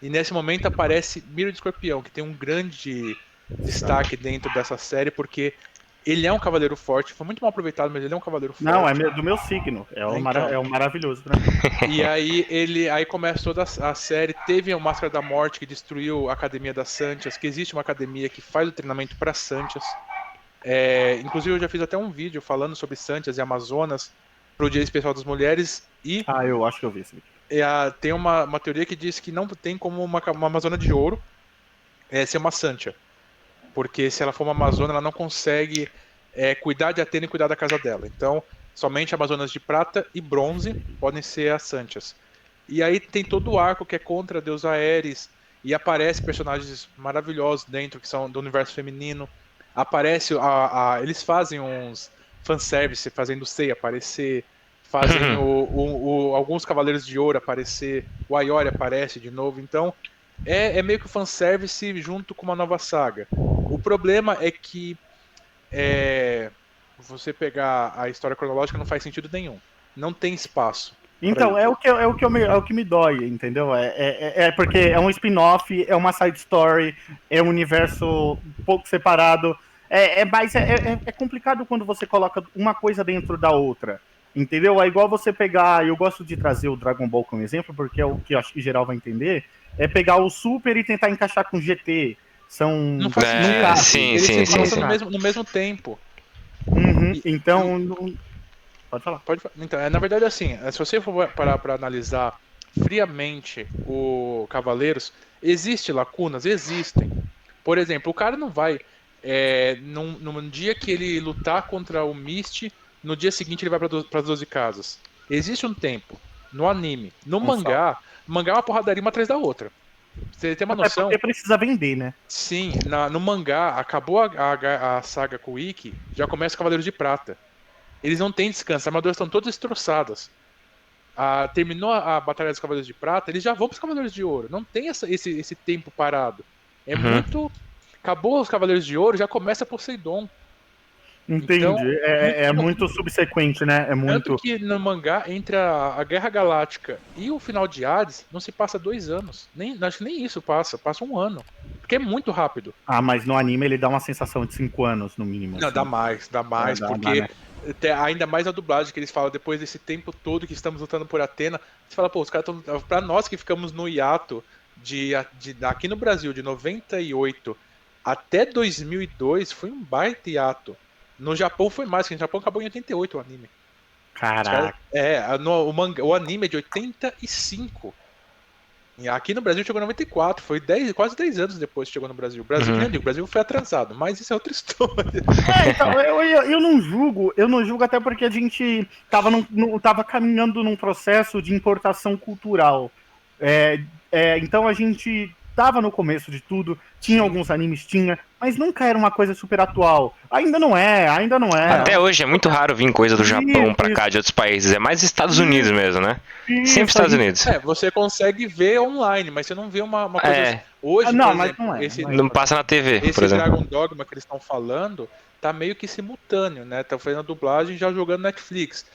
E nesse momento aparece Miro de Escorpião, que tem um grande destaque dentro dessa série, porque ele é um cavaleiro forte, foi muito mal aproveitado, mas ele é um cavaleiro forte. Não, é do meu signo. É um maravilhoso pra mim. E aí começa toda a série. Teve o Máscara da Morte, que destruiu a Academia das Santias, que existe uma academia que faz o treinamento para Santias. Inclusive eu já fiz até um vídeo falando sobre Santias e Amazonas pro Dia Especial das Mulheres. Eu acho que eu vi esse vídeo. Tem uma teoria que diz que não tem como uma Amazona de ouro ser uma Santia. Porque se ela for uma Amazona, ela não consegue cuidar de Atena e cuidar da casa dela. Então, somente Amazonas de prata e bronze podem ser as Santias. E aí tem todo o arco que é contra a deusa Ares, e aparece personagens maravilhosos dentro, que são do universo feminino. Aparece, eles fazem uns fanservice, fazendo o Sei aparecer, fazem alguns Cavaleiros de Ouro aparecer, o Ayori aparece de novo, então é meio que o fanservice junto com uma nova saga. O problema é que você pegar a história cronológica não faz sentido nenhum. Não tem espaço. Então, é o que me dói, entendeu? Porque é um spin-off, é uma side story, é um universo um pouco separado. Mas é complicado quando você coloca uma coisa dentro da outra. Entendeu? É igual você pegar, eu gosto de trazer o Dragon Ball como exemplo, porque é o que eu acho que geral vai entender, é pegar o Super e tentar encaixar com o GT. São. Não faz É, sentido. sim, Eles sim, se sim, passam sim. no mesmo tempo. Uhum, E- então. Pode falar. Então, na verdade, assim, se você for parar para analisar friamente o Cavaleiros, existem lacunas? Existem. Por exemplo, o cara não vai. Num dia que ele lutar contra o Mist, no dia seguinte ele vai para as 12 casas. Existe um tempo no anime. No Um salto. mangá é uma porradaria uma atrás da outra. Você tem uma Até noção? porque precisa vender, né? Sim, no mangá, acabou a saga com o Ikki, já começa o Cavaleiros de Prata. Eles não têm descanso, as armaduras estão todas destroçadas. Terminou a Batalha dos Cavaleiros de Prata, eles já vão para os Cavaleiros de Ouro. Não tem esse tempo parado. É Uhum. muito. Acabou os Cavaleiros de Ouro, já começa Poseidon. Então, Entendi. É muito subsequente, né? É tanto muito. que no mangá, entre a Guerra Galáctica e o final de Hades, não se passa 2 anos. Acho que nem isso passa 1 ano. Porque é muito rápido. Ah, mas no anime ele dá uma sensação de 5 anos, no mínimo. Não, Assim. dá mais, Dá, porque né? ainda mais a dublagem que eles falam depois desse tempo todo que estamos lutando por Atena. Você fala, pô, os caras estão. Pra nós que ficamos no hiato aqui no Brasil, de 98 até 2002, foi um baita hiato. No Japão foi mais, que no Japão acabou em 88 o anime. Caraca. O anime é de 85. E aqui no Brasil chegou em 94, foi quase 10 anos depois que chegou no Brasil. O Brasil, Uhum. o Brasil foi atrasado, mas isso é outra história. Então, eu não julgo até porque a gente tava caminhando num processo de importação cultural. Então a gente tava no começo de tudo, tinha Sim. alguns animes, mas nunca era uma coisa super atual. Ainda não é. Até hoje é muito raro vir coisa do Japão pra Isso, cá, de outros países. É mais Estados Unidos mesmo, né? Sempre isso, a Estados gente. Unidos. Você consegue ver online, mas você não vê uma coisa. É. Hoje, Não, por mas exemplo, não é. Não passa na TV, por esse exemplo. Dragon Dogma que eles estão falando tá meio que simultâneo, né? Tá fazendo a dublagem e já jogando Netflix.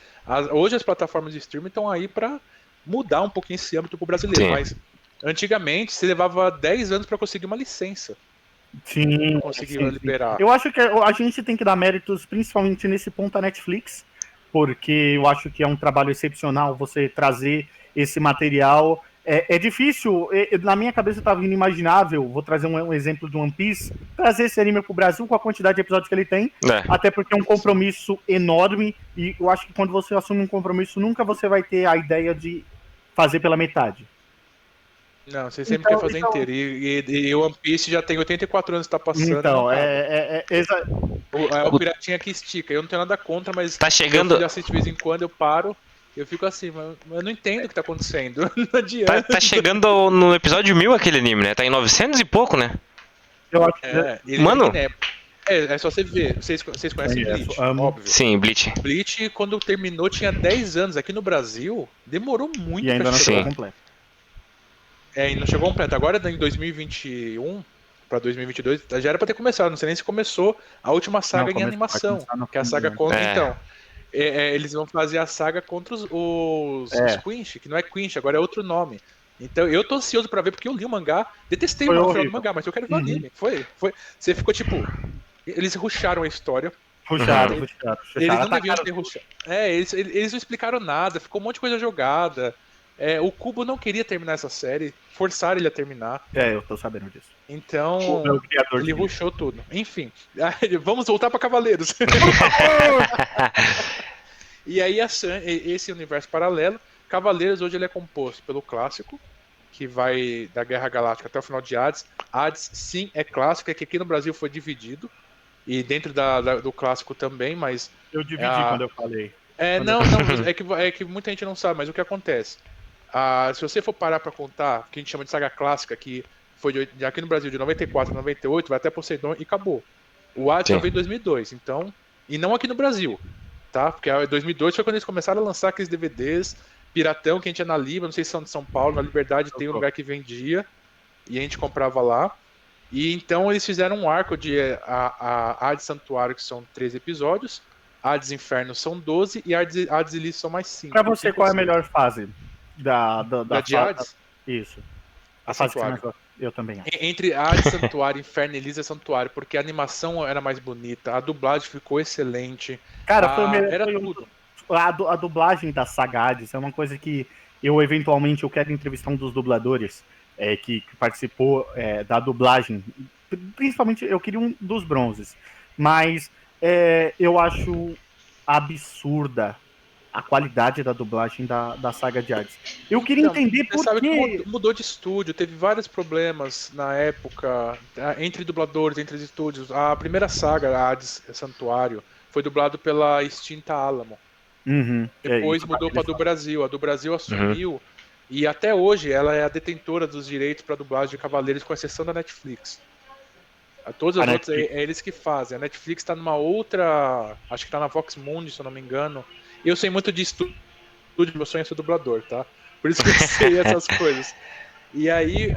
Hoje as plataformas de streaming estão aí pra mudar um pouquinho esse âmbito pro brasileiro, Sim. mas antigamente você levava 10 anos pra conseguir uma licença. Sim, Conseguir sim. liberar. Eu acho que a gente tem que dar méritos, principalmente nesse ponto, à Netflix, porque eu acho que é um trabalho excepcional você trazer esse material. É difícil, na minha cabeça estava inimaginável, vou trazer um exemplo de One Piece, trazer esse anime para o Brasil com a quantidade de episódios que ele tem, até porque é um compromisso enorme, e eu acho que quando você assume um compromisso, nunca você vai ter a ideia de fazer pela metade. Não, você sempre quer fazer inteiro. E o One Piece já tem 84 anos que tá passando. Então, o piratinha que estica. Eu não tenho nada contra, mas Tá chegando. meu filho assiste de vez em quando, eu paro. Eu fico assim, mas eu não entendo o que tá acontecendo. Não adianta. Tá chegando no episódio 1000 aquele anime, né? Tá em 900 e pouco, né? Eu acho que Mano. É só você ver. Vocês conhecem Bleach, óbvio. Sim, Bleach. Bleach, quando terminou, tinha 10 anos. Aqui no Brasil, demorou muito e ainda pra não chegar. chegou completo. E não chegou completo. Agora, em 2021 pra 2022, já era pra ter começado. Não sei nem se começou a última saga em animação. Que é a saga contra. Então, eles vão fazer a saga contra os Quinch, que não é Quinch, agora é outro nome. Então eu tô ansioso pra ver, porque eu li o mangá, detestei o final do mangá, mas eu quero ver o anime. Você ficou tipo. Eles rusharam a história. Rusharam. Eles não deviam ter rushado. Eles não explicaram nada, ficou um monte de coisa jogada. O Kubo não queria terminar essa série, forçaram ele a terminar. Eu tô sabendo disso. Então, ele rushou tudo. Enfim, vamos voltar pra Cavaleiros. E aí, esse universo paralelo, Cavaleiros hoje ele é composto pelo clássico, que vai da Guerra Galáctica até o final de Hades. Hades, sim, é clássico, é que aqui no Brasil foi dividido, e dentro do clássico também, mas... Eu dividi quando eu falei. É que muita gente não sabe, mas o que acontece? Se você for parar pra contar, o que a gente chama de saga clássica, que foi aqui no Brasil de 94 a 98, vai até Poseidon e acabou. O Hades só veio em 2002, então... E não aqui no Brasil, tá? Porque 2002 foi quando eles começaram a lançar aqueles DVDs piratão que a gente ia na Libra, não sei se são de São Paulo, na Liberdade tem um lugar que vendia, e a gente comprava lá. E então eles fizeram um arco de a Hades Santuário, que são 13 episódios, Hades Inferno são 12 e Hades Ilício são mais 5. Pra você, qual é a melhor fase da de Hades? Isso. A fase Santuário. Eu também acho. Entre Hades Santuário, Inferno e Elísia Santuário, porque a animação era mais bonita, a dublagem ficou excelente. Cara, tudo. a dublagem da saga Hades é uma coisa que eu quero entrevistar um dos dubladores que participou da dublagem. Principalmente eu queria um dos bronzes, mas eu acho absurda a qualidade da dublagem da saga de Hades. Eu queria entender por sabe quê. Que mudou de estúdio, teve vários problemas na época, entre dubladores, entre os estúdios. A primeira saga, Hades Santuário, foi dublado pela extinta Alamo. Depois mudou para a do Brasil. A do Brasil assumiu e até hoje ela é a detentora dos direitos para dublagem de Cavaleiros, com exceção da Netflix. Todas as outras é eles que fazem. A Netflix está numa outra, acho que está na Vox Mundi, se eu não me engano. Eu sei muito de estúdio, meu sonho é ser dublador, tá? Por isso que eu sei essas coisas. E aí,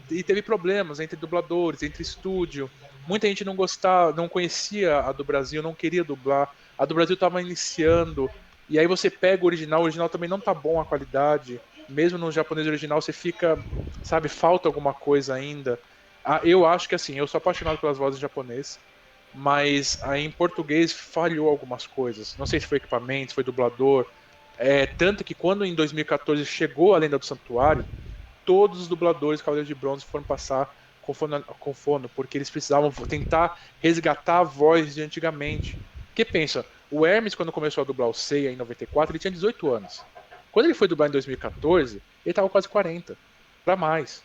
e teve problemas entre dubladores, entre estúdio. Muita gente não gostava, não conhecia a do Brasil, não queria dublar. A do Brasil estava iniciando. E aí você pega o original também não tá bom a qualidade. Mesmo no japonês original você fica, sabe, falta alguma coisa ainda. Eu acho que assim, eu sou apaixonado pelas vozes em japonês, mas aí em português falhou algumas coisas. Não sei se foi equipamento, se foi dublador. Tanto que quando em 2014 chegou a Lenda do Santuário, todos os dubladores Cavaleiros de Bronze foram passar com fono, porque eles precisavam tentar resgatar a voz de antigamente. Porque pensa, o Hermes, quando começou a dublar o Seiya em 94, ele tinha 18 anos. Quando ele foi dublar em 2014, ele tava quase 40, pra mais.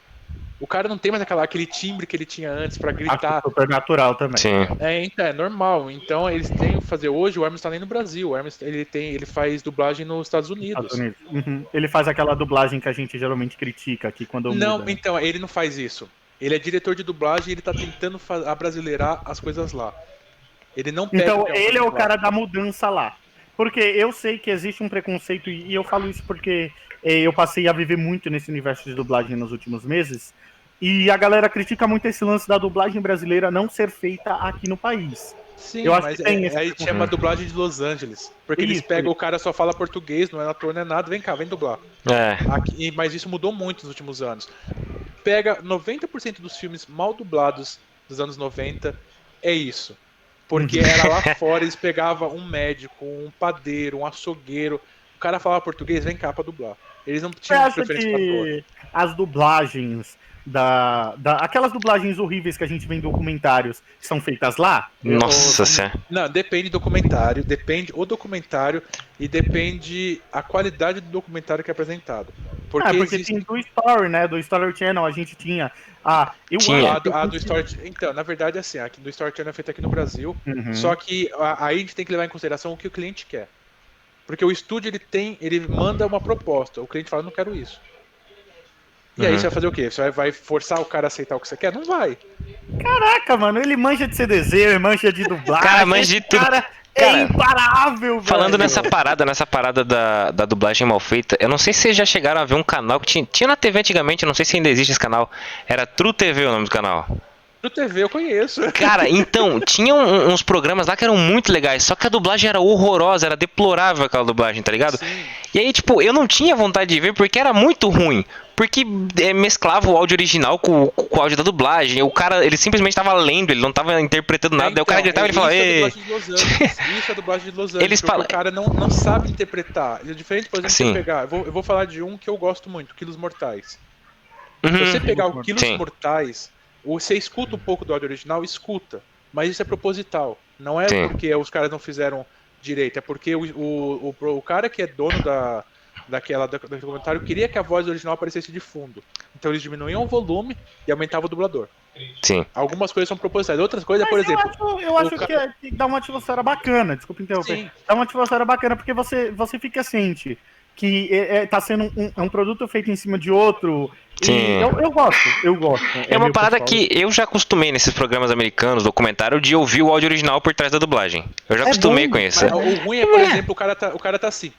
O cara não tem mais aquele timbre que ele tinha antes pra gritar. Super natural também. Sim. Então, é normal. Então eles têm que fazer hoje, o Hermes tá nem no Brasil. O Hermes ele faz dublagem nos Estados Unidos. Ele faz aquela dublagem que a gente geralmente critica aqui quando Não, muda, né? Então, ele não faz isso. Ele é diretor de dublagem e ele tá tentando abrasileirar as coisas lá. Ele não pega. Então, ele é o cara da mudança lá. Porque eu sei que existe um preconceito, e eu falo isso porque eu passei a viver muito nesse universo de dublagem nos últimos meses, e a galera critica muito esse lance da dublagem brasileira não ser feita aqui no país. Sim, eu acho mas que tem aí chama dublagem de Los Angeles. Porque eles pegam o cara só fala português, não é ator, não é nada, vem cá, vem dublar. Mas isso mudou muito nos últimos anos. Pega 90% dos filmes mal dublados dos anos 90, é isso. Porque era lá fora, eles pegavam um médico, um padeiro, um açougueiro. O cara falava português, vem cá pra dublar. Eles não tinham preferência pra ator. As dublagens aquelas dublagens horríveis que a gente vê em documentários são feitas lá? Nossa senhora. Não, depende do documentário, depende o documentário e depende a qualidade do documentário que é apresentado. Porque tem do Story, né? Do Story Channel a gente tinha. A do Story. Então, na verdade, assim, a do Story Channel é feita aqui no Brasil. Só que aí a gente tem que levar em consideração o que o cliente quer. Porque o estúdio ele manda uma proposta. O cliente fala, não quero isso. E aí você vai fazer o quê? Você vai forçar o cara a aceitar o que você quer? Não vai. Caraca, mano, ele manja de CDZ, ele manja de dublagem. Cara, manja de tudo. Cara, é imparável, velho. Falando nessa parada da dublagem mal feita, eu não sei se vocês já chegaram a ver um canal que tinha na TV antigamente, eu não sei se ainda existe esse canal. Era True TV o nome do canal. True TV eu conheço. Cara, então, tinha uns programas lá que eram muito legais, só que a dublagem era horrorosa, era deplorável aquela dublagem, tá ligado? Sim. E aí, tipo, eu não tinha vontade de ver porque era muito ruim. Porque mesclava o áudio original com o áudio da dublagem. O cara, ele simplesmente tava lendo, ele não tava interpretando nada. Daí o cara gritava e ele falava, ei. Isso é a dublagem de Los Angeles. O cara não sabe interpretar. É diferente, por exemplo, você pegar. Eu vou falar de um que eu gosto muito, Quilos Mortais. Se você pegar o Quilos Mortais, você escuta um pouco do áudio original, escuta. Mas isso é proposital. Não é porque os caras não fizeram direito, é porque o cara que é dono daquele comentário queria que a voz original aparecesse de fundo. Então eles diminuíam o volume e aumentavam o dublador. Sim. Algumas coisas são propositais, outras coisas, por exemplo. Eu acho que dá uma atmosfera bacana, desculpa interromper. Sim. Dá uma atmosfera bacana porque você fica ciente que tá sendo um produto feito em cima de outro. Sim. Eu gosto. É uma parada que eu já acostumei nesses programas americanos, documentário, de ouvir o áudio original por trás da dublagem. Eu já acostumei com isso. O ruim é, por exemplo, o cara tá assim.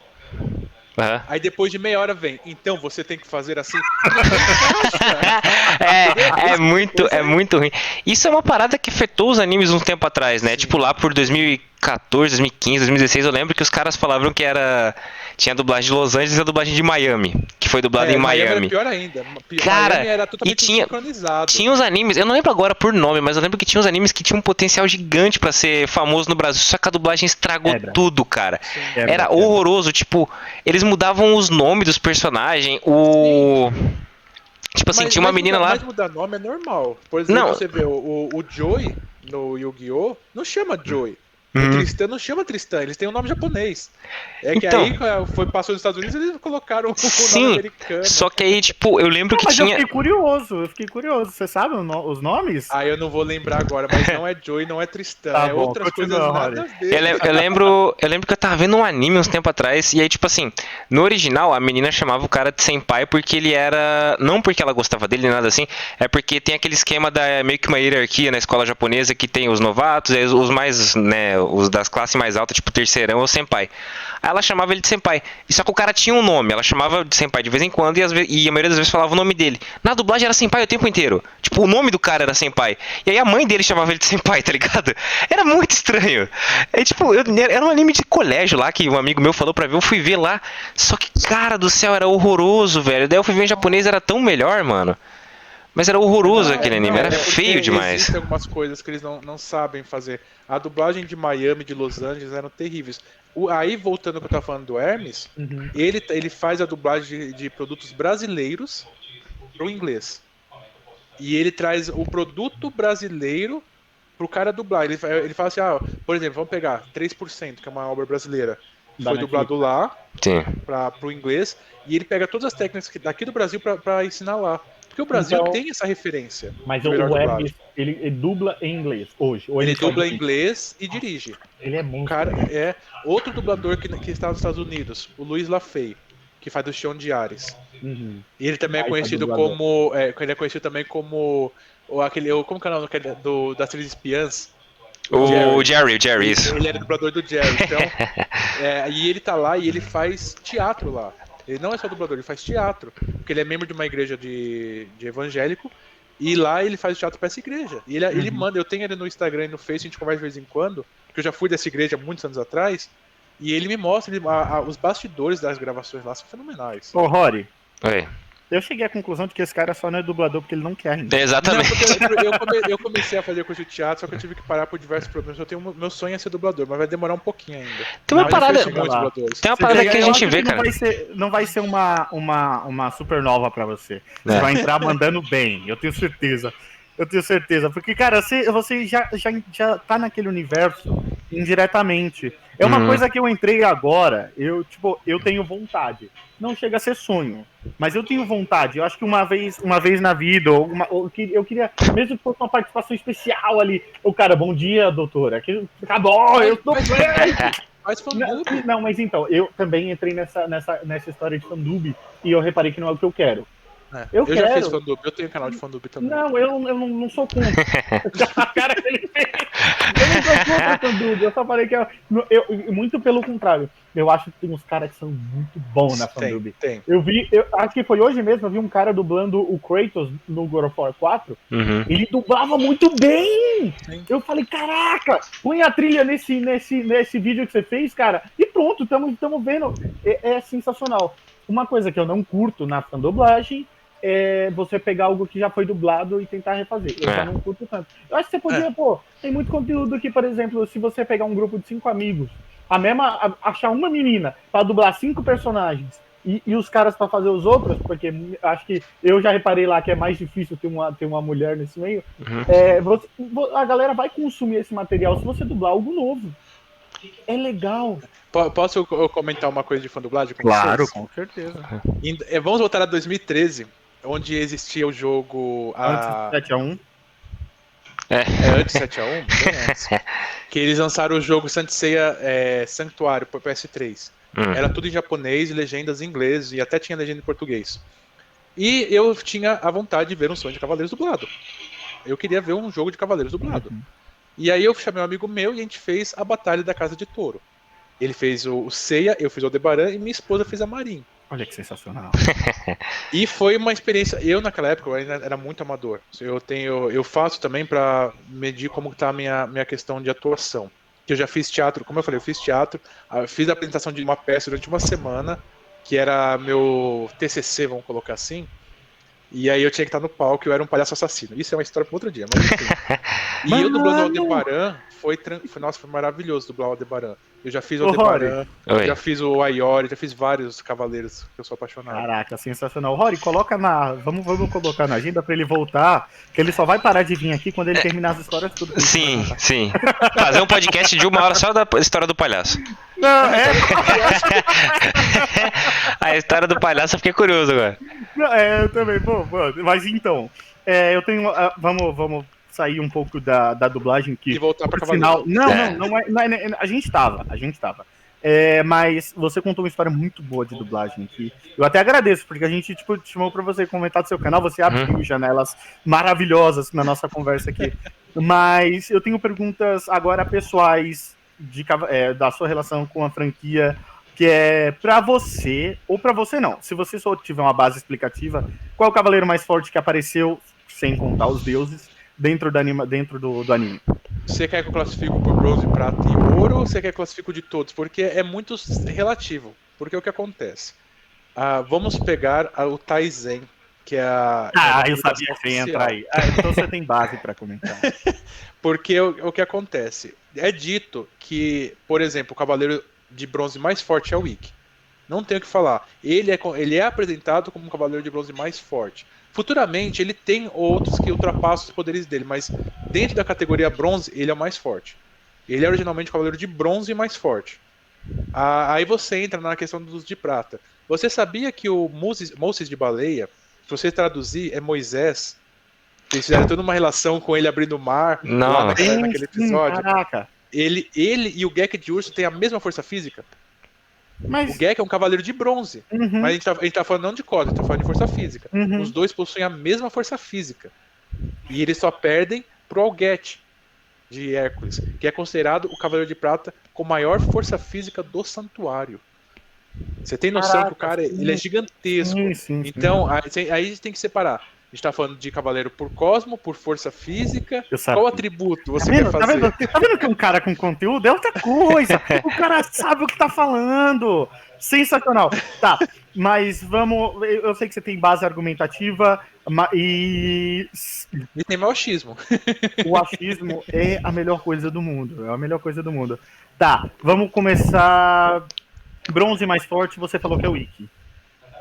Aí depois de meia hora vem, então você tem que fazer assim. É muito ruim. Isso é uma parada que afetou os animes um tempo atrás, né? Sim. Tipo lá por 2000 2014, 2015, 2016, eu lembro que os caras falavam que tinha a dublagem de Los Angeles e a dublagem de Miami, que foi dublada em Miami. Era pior ainda. Cara, Miami era totalmente sincronizado. Tinha uns animes, eu não lembro agora por nome, mas eu lembro que tinha uns animes que tinham um potencial gigante pra ser famoso no Brasil, só que a dublagem estragou tudo, cara. Era horroroso, tipo, eles mudavam os nomes dos personagens, Tipo assim, tinha uma menina lá... Mas mudar nome é normal. Por exemplo, você vê o Joey no Yu-Gi-Oh! Não chama Joey. O Tristan não chama Tristan, eles têm um nome japonês. É que aí passou nos Estados Unidos e eles colocaram o nome americano. Só que aí, tipo, eu lembro que tinha... Eu fiquei curioso. Você sabe os nomes? Ah, eu não vou lembrar agora, mas não é Joey, não é Tristan. Tá bom, outras coisas nada a ver. Eu lembro que eu tava vendo um anime uns tempo atrás, e aí, tipo assim, no original, a menina chamava o cara de senpai porque ele era... Não porque ela gostava dele, nada assim, é porque tem aquele esquema meio que uma hierarquia na escola japonesa que tem os novatos, e os mais, né, os das classes mais altas, tipo terceirão ou senpai. Aí ela chamava ele de senpai. Só que o cara tinha um nome, ela chamava de senpai de vez em quando e a maioria das vezes falava o nome dele. Na dublagem era senpai o tempo inteiro. Tipo, o nome do cara era senpai. E aí a mãe dele chamava ele de senpai, tá ligado? Era muito estranho. É tipo, era um anime de colégio lá que um amigo meu falou pra ver, eu fui ver lá. Só que, cara do céu, era horroroso, velho. Daí eu fui ver em japonês, era tão melhor, mano. Mas era horroroso aquele anime, era feio demais. Existem algumas coisas que eles não sabem fazer. A dublagem de Miami, de Los Angeles eram terríveis. Aí, voltando ao que eu tava falando do Hermes, ele faz a dublagem de produtos brasileiros pro inglês. E ele traz o produto brasileiro pro cara dublar. Ele fala assim, por exemplo, vamos pegar 3%, que é uma obra brasileira. Foi dublado lá pro inglês. E ele pega todas as técnicas daqui do Brasil pra ensinar lá. Porque o Brasil tem essa referência. Mas o Hermes, ele dubla em inglês hoje. Ele dubla em inglês e dirige. Ele é muito. Cara, outro dublador que está nos Estados Unidos, o Luiz Lafay, que faz o Chão de Ares. E ele também é conhecido como. Ele é conhecido também como. Como que é o nome das Três Espiãs? O Jerry, isso. Ele era dublador do Jerry. Então, e ele tá lá e ele faz teatro lá. Ele não é só dublador, ele faz teatro. Porque ele é membro de uma igreja de evangélico. E lá ele faz teatro pra essa igreja. E ele manda, eu tenho ele no Instagram e no Face, a gente conversa de vez em quando. Porque eu já fui dessa igreja há muitos anos atrás. E ele me mostra, os bastidores das gravações lá são fenomenais. Ô, Rory. Oi. Eu cheguei à conclusão de que esse cara só não é dublador porque ele não quer ainda. Exatamente. Não, eu comecei a fazer curso de teatro, só que eu tive que parar por diversos problemas. Meu sonho é ser dublador, mas vai demorar um pouquinho ainda. Tem uma parada que a gente vê, cara. Não vai ser uma supernova pra você. Você vai entrar mandando bem, eu tenho certeza. Porque, cara, você já tá naquele universo indiretamente. É uma coisa que eu entrei agora, eu tenho vontade. Não chega a ser sonho, mas eu tenho vontade. Eu acho que uma vez na vida, eu queria, mesmo que fosse uma participação especial ali, o cara, bom dia, doutora. Acabou, eu tô bem. Mas fandub. Não, mas então, eu também entrei nessa história de fandub e eu reparei que não é o que eu quero. Eu já fiz fandub, eu tenho canal de fandub também. Não, eu não sou contra. Cara, ele fez. Eu não sou contra fandub, eu só falei que muito pelo contrário. Eu acho que tem uns caras que são muito bons na fandub. Tem. Acho que foi hoje mesmo, eu vi um cara dublando o Kratos no God of War 4. Ele dublava muito bem! Sim. Eu falei, caraca, põe a trilha nesse vídeo que você fez, cara, e pronto, tamo vendo. É sensacional. Uma coisa que eu não curto na fandublagem é você pegar algo que já foi dublado e tentar refazer. Eu já não curto tanto. Eu acho que você podia, tem muito conteúdo que, por exemplo, se você pegar um grupo de 5 amigos, achar uma menina pra dublar 5 personagens e os caras pra fazer os outros, porque acho que eu já reparei lá que é mais difícil ter uma mulher nesse meio, a galera vai consumir esse material se você dublar algo novo. É legal. Posso comentar uma coisa de fandublagem? Claro, com certeza. Vamos voltar a 2013, onde existia o jogo... Antes do 7-1. Antes do 7-1? Bem antes. Que eles lançaram o jogo Saint Seiya Sanctuário por PS3. Era tudo em japonês e legendas em inglês, e até tinha legenda em português. E eu tinha a vontade de ver um Sonho de Cavaleiros dublado. Eu queria ver um jogo de Cavaleiros dublado. E aí eu chamei um amigo meu e a gente fez a Batalha da Casa de Touro. Ele fez o Seiya, eu fiz o Aldebaran e minha esposa fez a Marin. Olha que sensacional. E foi uma experiência. Eu naquela época eu ainda era muito amador. Eu faço também pra medir como tá a minha questão de atuação. que eu já fiz teatro, como eu falei, eu fiz teatro, fiz a apresentação de uma peça durante uma semana, que era meu TCC, vamos colocar assim, e aí eu tinha que estar no palco e eu era um palhaço assassino. Isso é uma história para outro dia, mas enfim. E eu dublando o Aldebaran, foi maravilhoso dublar o Aldebaran. Eu já fiz o Aldebaran, já fiz o Aiori, já fiz vários cavaleiros que eu sou apaixonado. Caraca, sensacional. Rory, coloca vamos colocar na agenda pra ele voltar, que ele só vai parar de vir aqui quando ele terminar as histórias tudo. Sim. Fazer um podcast de 1 hora só da história do palhaço. Não, A história do palhaço eu fiquei curioso agora. Não, eu também, pô, mas então, eu tenho, vamos sair um pouco da dublagem que... E voltar pra Cavaleiro. Não é, a gente tava. Mas você contou uma história muito boa de dublagem aqui. Eu até agradeço, porque a gente te chamou pra você comentar do seu canal, você abriu janelas maravilhosas na nossa conversa aqui. Mas eu tenho perguntas agora pessoais da sua relação com a franquia, que é pra você, ou pra você não. Se você só tiver uma base explicativa, qual é o cavaleiro mais forte que apareceu, sem contar os deuses, dentro do anime? Você quer que eu classifico por bronze, prata e ouro, ou você quer que eu classifico de todos? Porque é muito relativo. Porque o que acontece? Vamos pegar o Taizen, que é a... eu sabia que você ia entrar aí. Então você tem base pra comentar. Porque o que acontece? É dito que, por exemplo, o cavaleiro de bronze mais forte é o Ikki. Não tem o que falar. Ele é apresentado como um cavaleiro de bronze mais forte. Futuramente, ele tem outros que ultrapassam os poderes dele, mas dentro da categoria bronze, ele é o mais forte. Ele é originalmente o cavaleiro de bronze mais forte. Aí você entra na questão dos de prata. Você sabia que o Moses de Baleia, se você traduzir, é Moisés? Eles fizeram toda uma relação com ele abrindo o mar lá naquele episódio. Caraca. Ele e o Gek de Urso têm a mesma força física. Mas... O Gek é um cavaleiro de bronze. Mas a gente tá falando não de cosmo, a gente tá falando de força física. Os dois possuem a mesma força física. E eles só perdem pro Algete de Hércules, que é considerado o cavaleiro de prata com maior força física do santuário. Você tem noção que o cara ele é gigantesco. Sim. Então, aí a gente tem que separar. A gente tá falando de cavaleiro por cosmo, por força física. Qual atributo você quer fazer? Tá vendo que um cara com conteúdo é outra coisa? O cara sabe o que tá falando. Sensacional. Tá, mas vamos... Eu sei que você tem base argumentativa e tem meu achismo. O achismo é a melhor coisa do mundo. É a melhor coisa do mundo. Tá, vamos começar... Bronze mais forte, você falou que é o Ikki.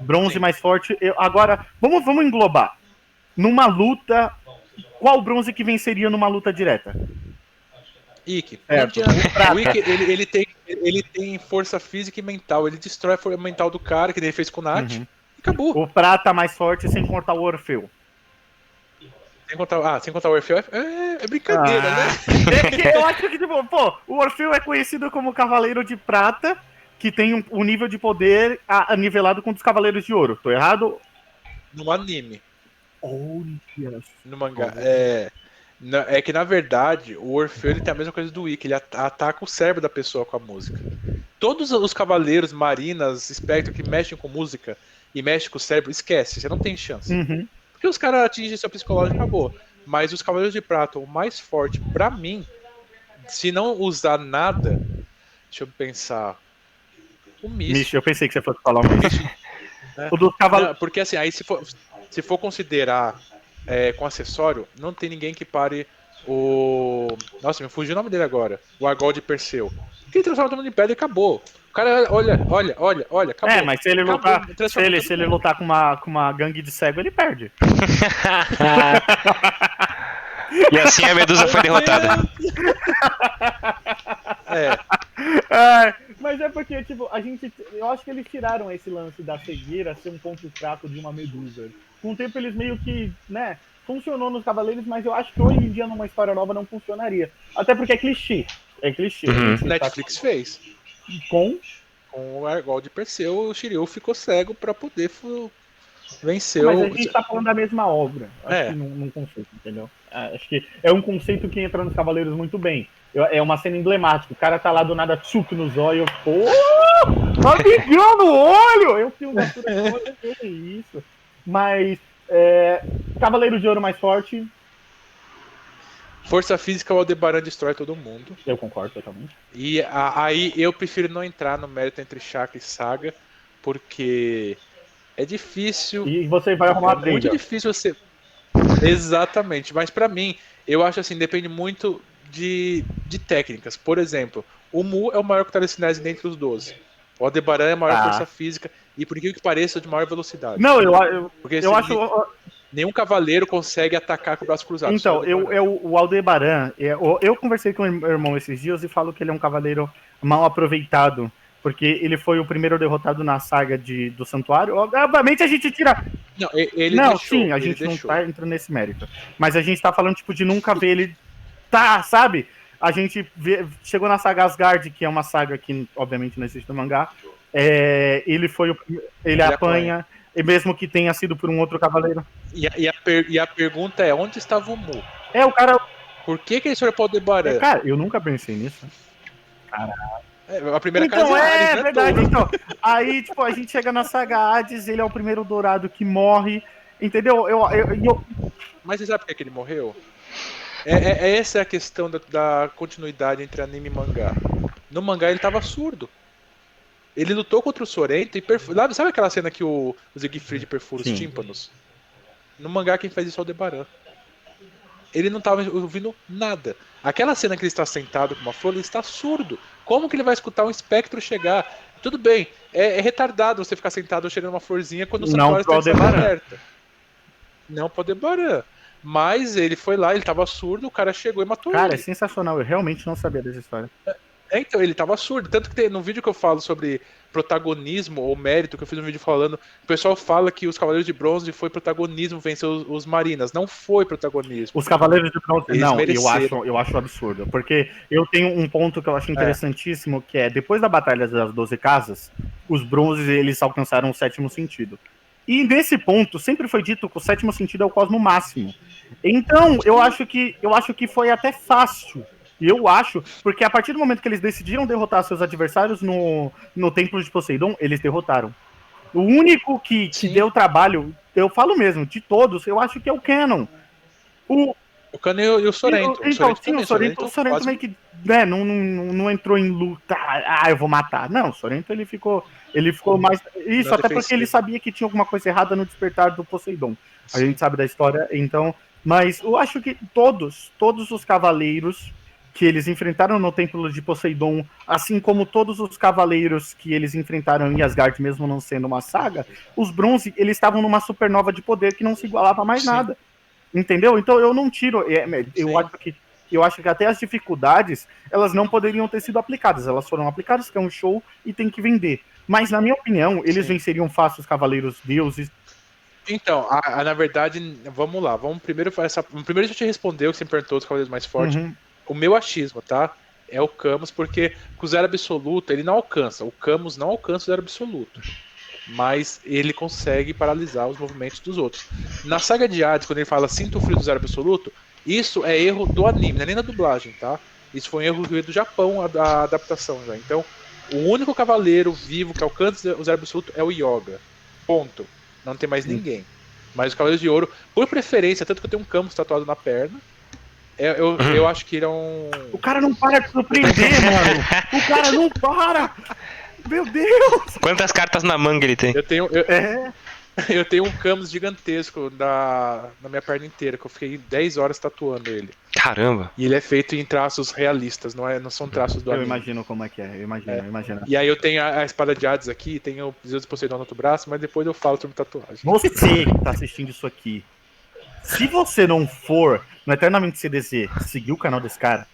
Bronze mais forte... Agora, vamos englobar. Numa luta, qual bronze que venceria numa luta direta? Ikki. O Ikki, ele tem força física e mental. Ele destrói a força mental do cara, que ele fez com o Nath, e acabou. O prata mais forte sem contar o Orfeu. Sem contar o Orfeu é brincadeira, né? Eu acho que, tipo, o Orfeu é conhecido como Cavaleiro de Prata, que tem um nível de poder nivelado com os Cavaleiros de Ouro. Tô errado? No anime. Olha. No mangá. É que, na verdade, o Orfeu ele tem a mesma coisa do Ikki. Ele ataca o cérebro da pessoa com a música. Todos os cavaleiros, marinas, espectros que mexem com música e mexem com o cérebro, esquece. Você não tem chance. Porque os caras atingem seu psicológico e acabou. Mas os Cavaleiros de Prata, o mais forte, pra mim, se não usar nada... Deixa eu pensar... O Místico. Eu pensei que você fosse falar o Místico. O dos cavaleiros. Porque assim, aí se for considerar com acessório, não tem ninguém que pare o... Nossa, me fugiu o nome dele agora. O Argol de Perseu. Que transforma todo mundo em pedra e acabou. O cara, olha, acabou. Mas se ele lutar, se ele lutar com uma gangue de cego, ele perde. E assim a Medusa foi derrotada. Mas é porque, tipo, eu acho que eles tiraram esse lance da cegueira ser um ponto fraco de uma Medusa. Com o tempo eles meio que, né, funcionou nos Cavaleiros, mas eu acho que hoje em dia numa história nova não funcionaria. Até porque é clichê. Netflix fez. Com o Argol de Perseu, o Shiryu ficou cego pra poder vencer. Mas a gente tá falando da mesma obra. Acho que num conceito, entendeu? Acho que é um conceito que entra nos Cavaleiros muito bem. É uma cena emblemática. O cara tá lá do nada, tchuc nos olhos. Pô! Tá ligando o olho! Eu fui uma coisa, que é isso. Mas, Cavaleiro de Ouro mais forte. Força física, o Aldebaran destrói todo mundo. Eu concordo totalmente. E aí eu prefiro não entrar no mérito entre Chakra e Saga, porque é difícil. E você vai arrumar a É muito briga. difícil você. Exatamente, mas pra mim, eu acho assim, depende muito de técnicas. Por exemplo, o Mu é o maior telecinese dentre os 12. O Aldebaran é a maior força física e, por incrível que pareça, de maior velocidade. Não, eu Porque acho. nenhum cavaleiro consegue atacar com o braço cruzado. Então, o Aldebaran, eu conversei com o meu irmão esses dias e falo que ele é um cavaleiro mal aproveitado, porque ele foi o primeiro derrotado na saga do Santuário. Obviamente a gente tira. Não, ele não, deixou, sim, a ele gente deixou. não tá entrando nesse mérito. Mas a gente tá falando, tipo, de nunca ver ele. Tá, sabe? A gente chegou na saga Asgard, que é uma saga que, obviamente, não existe no mangá. Ele foi ele apanha, e mesmo que tenha sido por um outro cavaleiro. E a pergunta é, onde estava o Mu? O cara. Por que ele escolheu o Aldebaran? Cara, eu nunca pensei nisso. Caralho. A primeira então, casa é Ares, né? Verdade. Então, aí, tipo, a gente chega na saga Hades, ele é o primeiro dourado que morre, entendeu? Mas você sabe por que ele morreu? Essa é a questão da continuidade entre anime e mangá. No mangá ele tava surdo. Ele lutou contra o Sorento e sabe aquela cena que o Siegfried perfura os tímpanos? No mangá quem faz isso é o Aldebaran. Ele não tava ouvindo nada. Aquela cena que ele está sentado com uma flor, ele está surdo. Como que ele vai escutar um espectro chegar? Tudo bem, é retardado você ficar sentado cheirando uma florzinha quando o santuário está aberta. Não pro Aldebaran. Mas ele foi lá, ele tava surdo, o cara chegou e matou ele. Cara, é sensacional, eu realmente não sabia dessa história. Então, ele tava surdo. Tanto que tem, no vídeo que eu falo sobre protagonismo ou mérito, que eu fiz um vídeo falando, o pessoal fala que os Cavaleiros de Bronze foi protagonismo vencer os Marinas. Não foi protagonismo. Os Cavaleiros de Bronze, eles não, mereceram. eu acho absurdo. Porque eu tenho um ponto que eu acho interessantíssimo, que é, depois da Batalha das 12 Casas, os Bronzes, eles alcançaram o 7º sentido. E nesse ponto, sempre foi dito que o 7º sentido é o cosmo máximo. Então, eu acho que foi até fácil. Eu acho, porque a partir do momento que eles decidiram derrotar seus adversários no Templo de Poseidon, eles derrotaram. O único que deu trabalho, eu falo mesmo, de todos, eu acho que é o Canon. O Canon e o Sorrento. Então, o Sorrento meio que não entrou em luta. Eu vou matar. Não, o Sorrento ele ficou mais. Isso, até porque ele sabia que tinha alguma coisa errada no despertar do Poseidon. A gente sabe da história, então. Mas eu acho que todos os cavaleiros que eles enfrentaram no Templo de Poseidon, assim como todos os cavaleiros que eles enfrentaram em Asgard, mesmo não sendo uma saga, os Bronze, eles estavam numa supernova de poder que não se igualava a mais nada. Entendeu? Então eu não tiro. Eu acho que até as dificuldades, elas não poderiam ter sido aplicadas. Elas foram aplicadas, que é um show e tem que vender. Mas, na minha opinião, eles venceriam fácil os Cavaleiros Deuses. Então, na verdade, vamos lá. Primeiro deixa eu te responder o que você me perguntou, os Cavaleiros mais fortes. O meu achismo, tá? É o Camus, porque com o zero absoluto ele não alcança. O Camus não alcança o zero absoluto. Mas ele consegue paralisar os movimentos dos outros. Na saga de Hades, quando ele fala sinto o frio do zero absoluto, isso é erro do anime, não é nem da dublagem, tá? Isso foi um erro do Japão, a adaptação já. Então, o único cavaleiro vivo que alcança o zero absoluto é o Yoga. Ponto. Não tem mais ninguém. Mas os Cavaleiros de Ouro, por preferência, tanto que eu tenho um Camus tatuado na perna, eu acho que ele é um... O cara não para de surpreender, mano. O cara não para. Meu Deus. Quantas cartas na manga ele tem? Eu tenho um Camus gigantesco na minha perna inteira, que eu fiquei 10 horas tatuando ele. Caramba. E ele é feito em traços realistas, não são traços do anime. Eu imagino como é que é, eu imagino. E aí eu tenho a espada de Hades aqui, tenho o Zeus de Poseidon no outro braço, mas depois eu falo sobre tatuagem. Você que tá assistindo isso aqui, se você não for no Eternamente CDZ seguir o canal desse cara,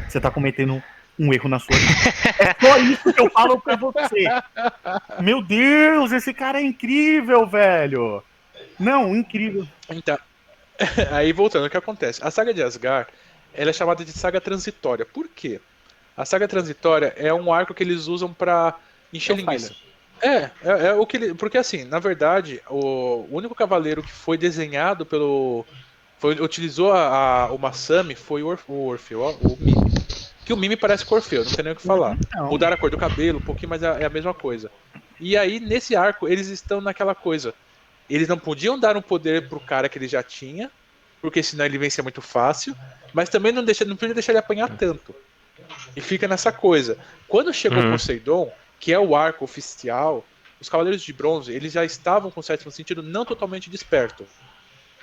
você tá cometendo um erro na sua vida. É só isso que eu falo pra você. Meu Deus, esse cara é incrível, velho. Não, incrível. Então, aí voltando, o que acontece? A saga de Asgard, ela é chamada de saga transitória. Por quê? A saga transitória é um arco que eles usam pra encher linguiça. É o que ele... Porque assim, na verdade, o único cavaleiro que foi desenhado utilizou o Masami foi o Orfeu, o Mimi. Que o Mimi parece com o Orfeu, não tem nem o que falar. Mudaram a cor do cabelo, um pouquinho, mas é a mesma coisa. E aí, nesse arco, eles estão naquela coisa. Eles não podiam dar um poder pro cara que ele já tinha, porque senão ele vencia muito fácil, mas também não podia deixar ele apanhar tanto. E fica nessa coisa. Quando chegou o Poseidon, que é o arco oficial, os Cavaleiros de Bronze, eles já estavam com o sétimo sentido não totalmente desperto,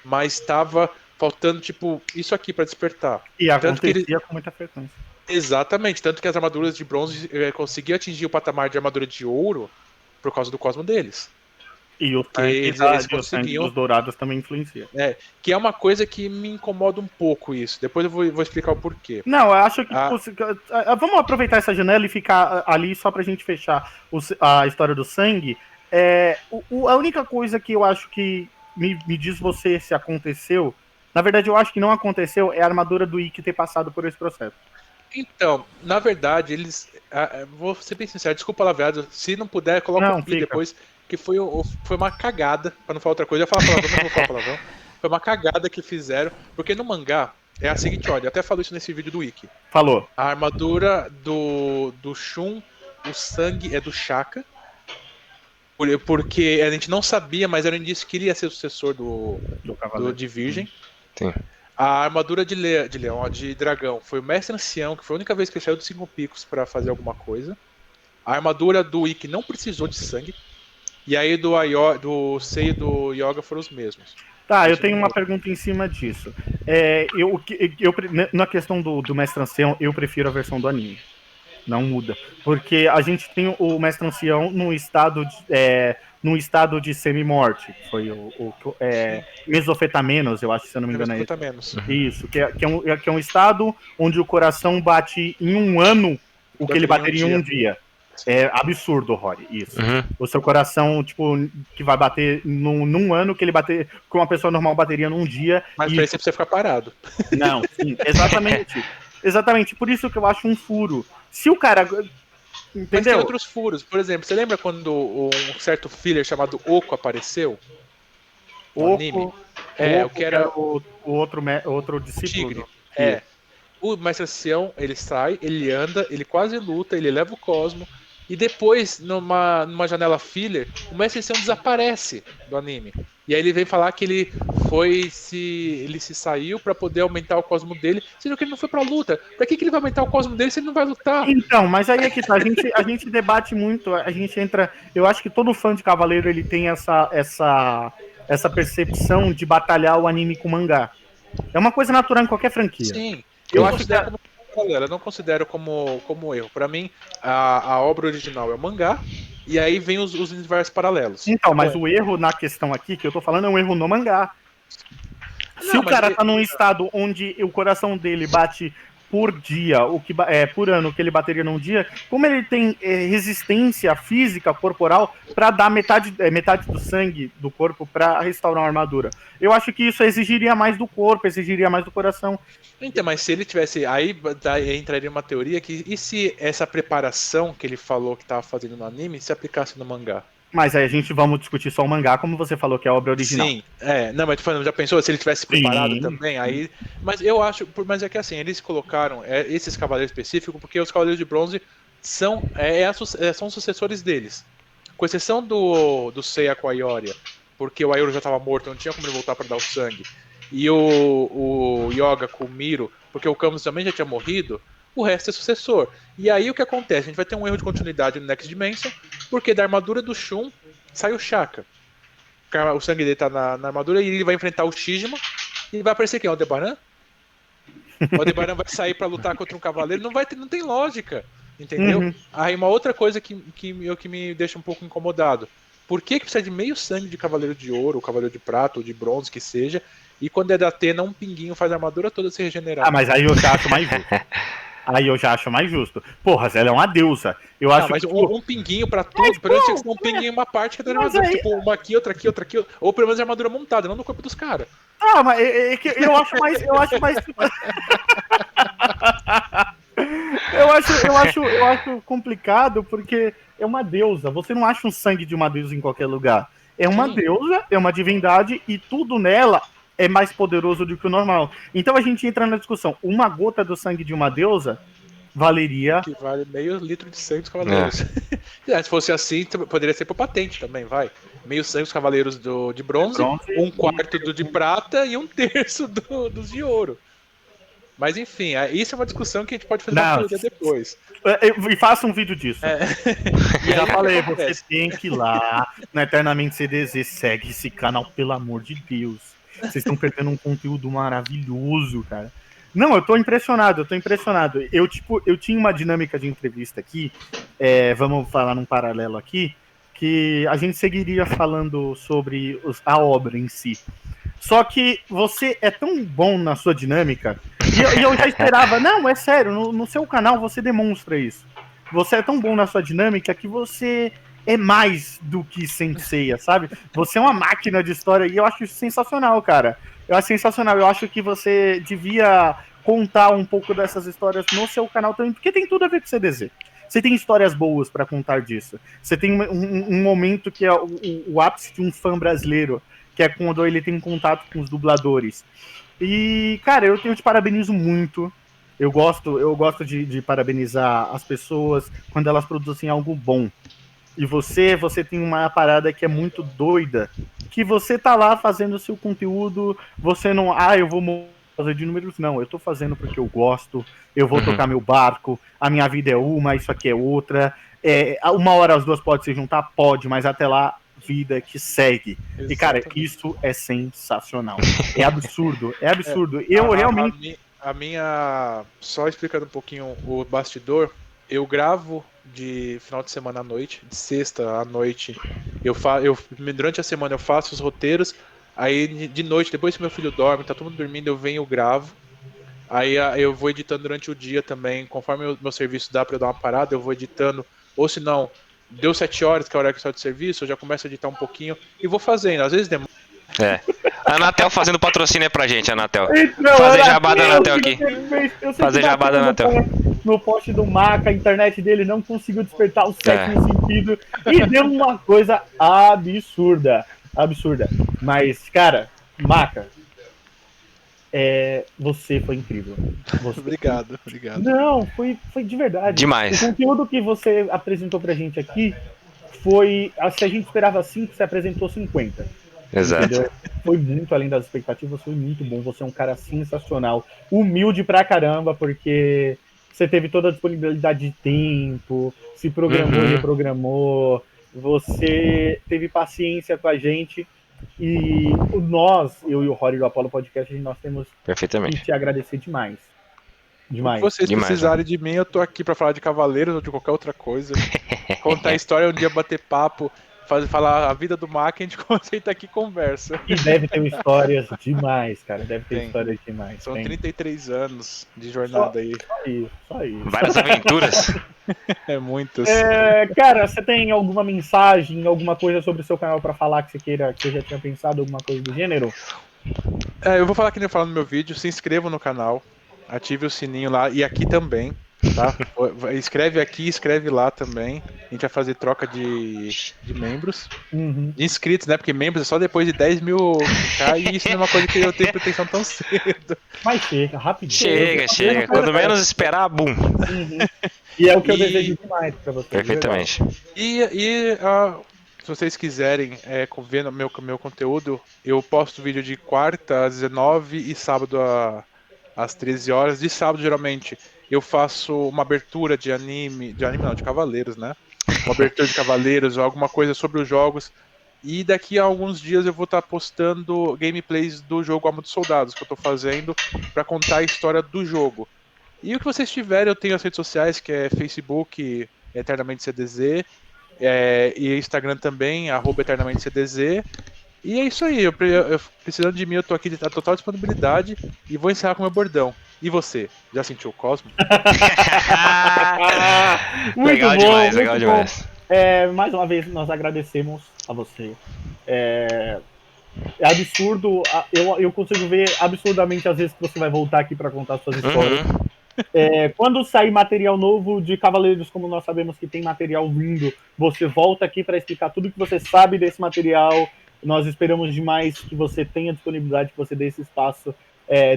mas estava faltando, tipo, isso aqui para despertar. E acontecia com muita frequência. Exatamente, tanto que as armaduras de bronze conseguiam atingir o patamar de armadura de ouro por causa do cosmo deles. E o sangue dos dourados também influencia. Que é uma coisa que me incomoda um pouco isso. Depois eu vou explicar o porquê. Não, eu acho que... vamos aproveitar essa janela e ficar ali só pra gente fechar a história do sangue. A única coisa que eu acho que me diz você se aconteceu, na verdade eu acho que não aconteceu, é a armadura do Ikki ter passado por esse processo. Então, na verdade, eles... vou ser bem sincero, desculpa palavreado, se não puder, coloca um pi depois, que foi uma cagada, pra não falar outra coisa, eu ia falar palavrão, não vou falar palavrão. Foi uma cagada que fizeram, porque no mangá é a seguinte ordem, eu até falo isso nesse vídeo do Ikki. Falou. A armadura do Shun, o sangue é do Shaka, porque a gente não sabia, mas era um indício que ele ia ser o sucessor de Virgem. Sim. A armadura de dragão foi o Mestre Ancião, que foi a única vez que ele saiu dos 5 picos pra fazer alguma coisa. A armadura do Ikki não precisou de sangue. E aí do Sei e do Yoga foram os mesmos. Tá, eu tenho uma pergunta em cima disso. Na questão do Mestre Ancião, eu prefiro a versão do anime. Não muda. Porque a gente tem o Mestre Ancião num estado de semi-morte. Foi mesofetamenos, eu acho, se eu não me engano. Isso, que é um estado onde o coração bate em um ano o que ele bateria em um dia. É absurdo, Rory, isso. O seu coração, tipo, que vai bater num ano que uma pessoa normal bateria num dia. Mas pra isso você precisa ficar parado. Não, sim, exatamente. Exatamente, por isso que eu acho um furo. Se o cara... Entendeu? Mas tem outros furos. Por exemplo, você lembra quando um certo filler chamado Oco apareceu? No anime? O que era o outro discípulo. Tigre. O Mestre Ancião, ele sai, ele anda, ele quase luta, ele leva o cosmo. E depois, numa janela filler, o Mestre Ancião desaparece do anime. E aí ele vem falar que ele se saiu pra poder aumentar o cosmo dele, sendo que ele não foi pra luta. Pra que ele vai aumentar o cosmo dele se ele não vai lutar? Então, mas aí é que tá, a gente debate muito, a gente entra... Eu acho que todo fã de Cavaleiro, ele tem essa percepção de batalhar o anime com o mangá. É uma coisa natural em qualquer franquia. Sim, eu não considero como erro. Pra mim, a obra original é o mangá, e aí vem os universos paralelos. Então, mas o erro na questão aqui, que eu tô falando, é um erro no mangá. Se o cara tá num estado onde o coração dele bate por dia, por ano, o que ele bateria num dia, como ele tem resistência física corporal para dar metade do sangue do corpo para restaurar uma armadura? Eu acho que isso exigiria mais do corpo, exigiria mais do coração. Então, mas se ele tivesse... Aí entraria uma teoria que... E se essa preparação que ele falou que tava fazendo no anime se aplicasse no mangá? Mas aí vamos discutir só o mangá, como você falou que é a obra original. Sim, não, mas já pensou se ele tivesse preparado também? Aí, mas eu acho, mas é que assim, eles colocaram esses cavaleiros específicos porque os cavaleiros de bronze são sucessores deles. Com exceção do Seiya com a Ioria, porque o Ayuro já estava morto, não tinha como ele voltar para dar o sangue. E o Yoga com o Miro, porque o Camus também já tinha morrido. O resto é sucessor. E aí o que acontece? A gente vai ter um erro de continuidade no Next Dimension, porque da armadura do Shun sai o Shaka. O sangue dele tá na armadura e ele vai enfrentar o Shijima. E vai aparecer quem? O Aldebaran? O Aldebaran vai sair pra lutar contra um cavaleiro. Não tem lógica. Entendeu? Aí uma outra coisa que me deixa um pouco incomodado. Por que precisa de meio sangue de cavaleiro de ouro, ou cavaleiro de prata, ou de bronze, que seja, e quando é da Atena, um pinguinho faz a armadura toda se regenerar? Ah, mas aí eu já acho mais justo. Aí eu já acho mais justo. Porra, ela é uma deusa. Eu acho mas um pinguinho pra tudo, pra tinha que ser um pinguinho em uma parte que da armadura. Aí... Tipo, uma aqui, outra aqui, outra aqui. Ou pelo menos a armadura montada, não no corpo dos caras. Ah, mas eu acho mais. eu acho complicado porque é uma deusa. Você não acha um sangue de uma deusa em qualquer lugar. É uma deusa, é uma divindade e tudo nela é mais poderoso do que o normal. Então a gente entra na discussão. Uma gota do sangue de uma deusa valeria... Que vale meio litro de sangue dos Cavaleiros. Se fosse assim, poderia ser por patente também, vai. Meio sangue dos Cavaleiros de bronze, um quarto do de prata e um terço dos de ouro. Mas enfim, isso é uma discussão que a gente pode fazer uma teoria depois. E faça um vídeo disso. E já aí, falei, você tem que ir lá na Eternamente CDZ, segue esse canal, pelo amor de Deus. Vocês estão perdendo um conteúdo maravilhoso, cara. Não, eu tô impressionado. Eu tinha uma dinâmica de entrevista aqui, vamos falar num paralelo aqui, que a gente seguiria falando sobre a obra em si. Só que você é tão bom na sua dinâmica, e eu já esperava, não, é sério, no seu canal você demonstra isso. Você é tão bom na sua dinâmica que você é mais do que Senseiya, sabe? Você é uma máquina de história e eu acho isso sensacional, cara. Eu acho sensacional. Eu acho que você devia contar um pouco dessas histórias no seu canal também, porque tem tudo a ver com o CDZ. Você tem histórias boas pra contar disso. Você tem um momento que é o ápice de um fã brasileiro, que é quando ele tem contato com os dubladores. E, cara, eu te parabenizo muito. Eu gosto de parabenizar as pessoas quando elas produzem algo bom. E você tem uma parada que é muito doida, que você tá lá fazendo o seu conteúdo, você não, eu vou fazer de números, não, eu tô fazendo porque eu gosto, eu vou tocar meu barco, a minha vida é uma, isso aqui é outra, uma hora as duas podem se juntar, pode, mas até lá, vida que segue. Exatamente. E, cara, isso é sensacional. É absurdo, é absurdo. Eu realmente... A minha... Só explicando um pouquinho o bastidor, eu gravo de final de semana à noite, de sexta à noite. Durante a semana eu faço os roteiros, aí de noite, depois que meu filho dorme, tá todo mundo dormindo, eu venho e gravo. Aí eu vou editando durante o dia também, conforme o meu serviço dá pra eu dar uma parada, eu vou editando, ou se não, deu 7 horas, que é a hora que eu saio do serviço, eu já começo a editar um pouquinho e vou fazendo, às vezes demora. A Anatel fazendo patrocínio pra gente, Anatel. Fazer jabá da Anatel aqui. Fazer jabá da Anatel. No post do Maca, a internet dele não conseguiu despertar o sétimo sentido e deu uma coisa absurda. Mas, cara, Maca, você foi incrível. Obrigado. Não, foi de verdade. Demais. O conteúdo que você apresentou pra gente aqui foi... Se a gente esperava 5, você apresentou 50. Exato. Entendeu? Foi muito além das expectativas, foi muito bom. Você é um cara sensacional, humilde pra caramba, porque você teve toda a disponibilidade de tempo, se programou e reprogramou, você teve paciência com a gente. E eu e o Rory do Apollo Podcast, nós temos que te agradecer demais. Se vocês precisarem de mim, eu tô aqui pra falar de Cavaleiros ou de qualquer outra coisa. Contar história, um dia bater papo, falar a vida do Maca, a gente senta aqui e conversa. E deve ter histórias demais, cara. Histórias demais. São 33 anos de jornada aí. Só isso. Várias aventuras. Muitas. Cara, você tem alguma mensagem, alguma coisa sobre o seu canal pra falar que você queira, que você já tinha pensado, alguma coisa do gênero? Eu vou falar que nem eu falo no meu vídeo, se inscreva no canal, ative o sininho lá e aqui também. Tá? Escreve aqui, escreve lá também. A gente vai fazer troca de membros, de inscritos, né? Porque membros é só depois de 10 mil. E isso não é uma coisa que eu tenho pretensão tão cedo. Mas chega, rapidinho. Chega. Quando menos esperar, boom. E é o que eu desejo demais pra você. Perfeitamente. Se vocês quiserem ver meu conteúdo, eu posto vídeo de quarta às 19 e sábado às 13 horas. De sábado, geralmente, eu faço uma abertura de Cavaleiros, né? Uma abertura de Cavaleiros ou alguma coisa sobre os jogos. E daqui a alguns dias eu vou estar postando gameplays do jogo Alma dos Soldados, que eu estou fazendo para contar a história do jogo. E o que vocês tiverem, eu tenho as redes sociais, que é Facebook, Eternamente CDZ, e Instagram também, @EternaменteCDZ. E é isso aí, eu precisando de mim, eu tô aqui de total disponibilidade e vou encerrar com meu bordão. E você? Já sentiu o Cosmo? Legal demais. Mais uma vez, nós agradecemos a você. É absurdo, eu consigo ver absurdamente às vezes que você vai voltar aqui para contar suas histórias. Quando sair material novo de Cavaleiros, como nós sabemos que tem material vindo, você volta aqui para explicar tudo que você sabe desse material. Nós esperamos demais que você tenha disponibilidade, que você dê esse espaço,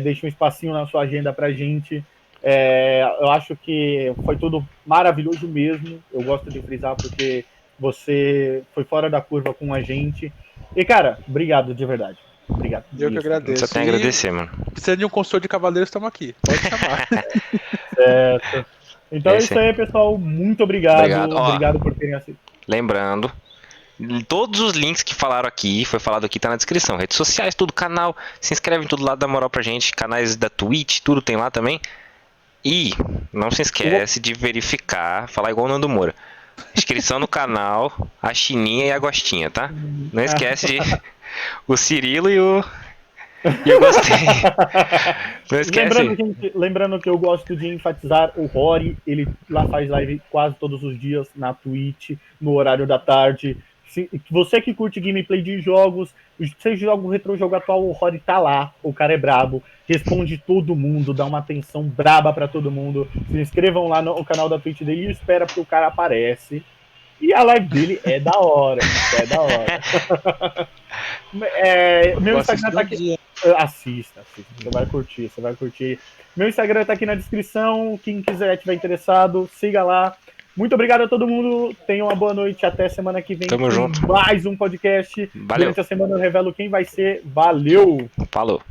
deixe um espacinho na sua agenda pra gente. Eu acho que foi tudo maravilhoso mesmo. Eu gosto de frisar porque você foi fora da curva com a gente. E, cara, obrigado de verdade. Obrigado. Eu que agradeço. Só tenho a agradecer, mano. Precisa de um consultor de cavaleiros, estamos aqui. Pode chamar. Certo. Então é isso aí, pessoal. Muito obrigado. Obrigado por terem assistido. Lembrando, todos os links que falaram aqui, foi falado aqui, tá na descrição. Redes sociais, tudo, canal. Se inscreve em tudo lá, dá moral pra gente. Canais da Twitch, tudo tem lá também. E não se esquece de verificar, falar igual o Nando Moura. Inscrição no canal, a Chininha e a Gostinha, tá? Não esquece de o Cirilo e o Gostei. Não esquece. Lembrando que eu gosto de enfatizar o Rory, ele lá faz live quase todos os dias na Twitch, no horário da tarde. Você que curte gameplay de jogos, seja jogo retro, jogo atual, o Rory tá lá, o cara é brabo, responde todo mundo, dá uma atenção braba pra todo mundo. Se inscrevam lá no canal da Twitch dele e espera porque o cara aparece. E a live dele é da hora, é da hora. Meu Instagram tá aqui. Assista, você vai curtir. Meu Instagram tá aqui na descrição, quem quiser, tiver interessado, siga lá. Muito obrigado a todo mundo, tenham uma boa noite, até semana que vem. Tamo junto. Mais um podcast. Valeu. Durante a semana eu revelo quem vai ser. Valeu! Falou.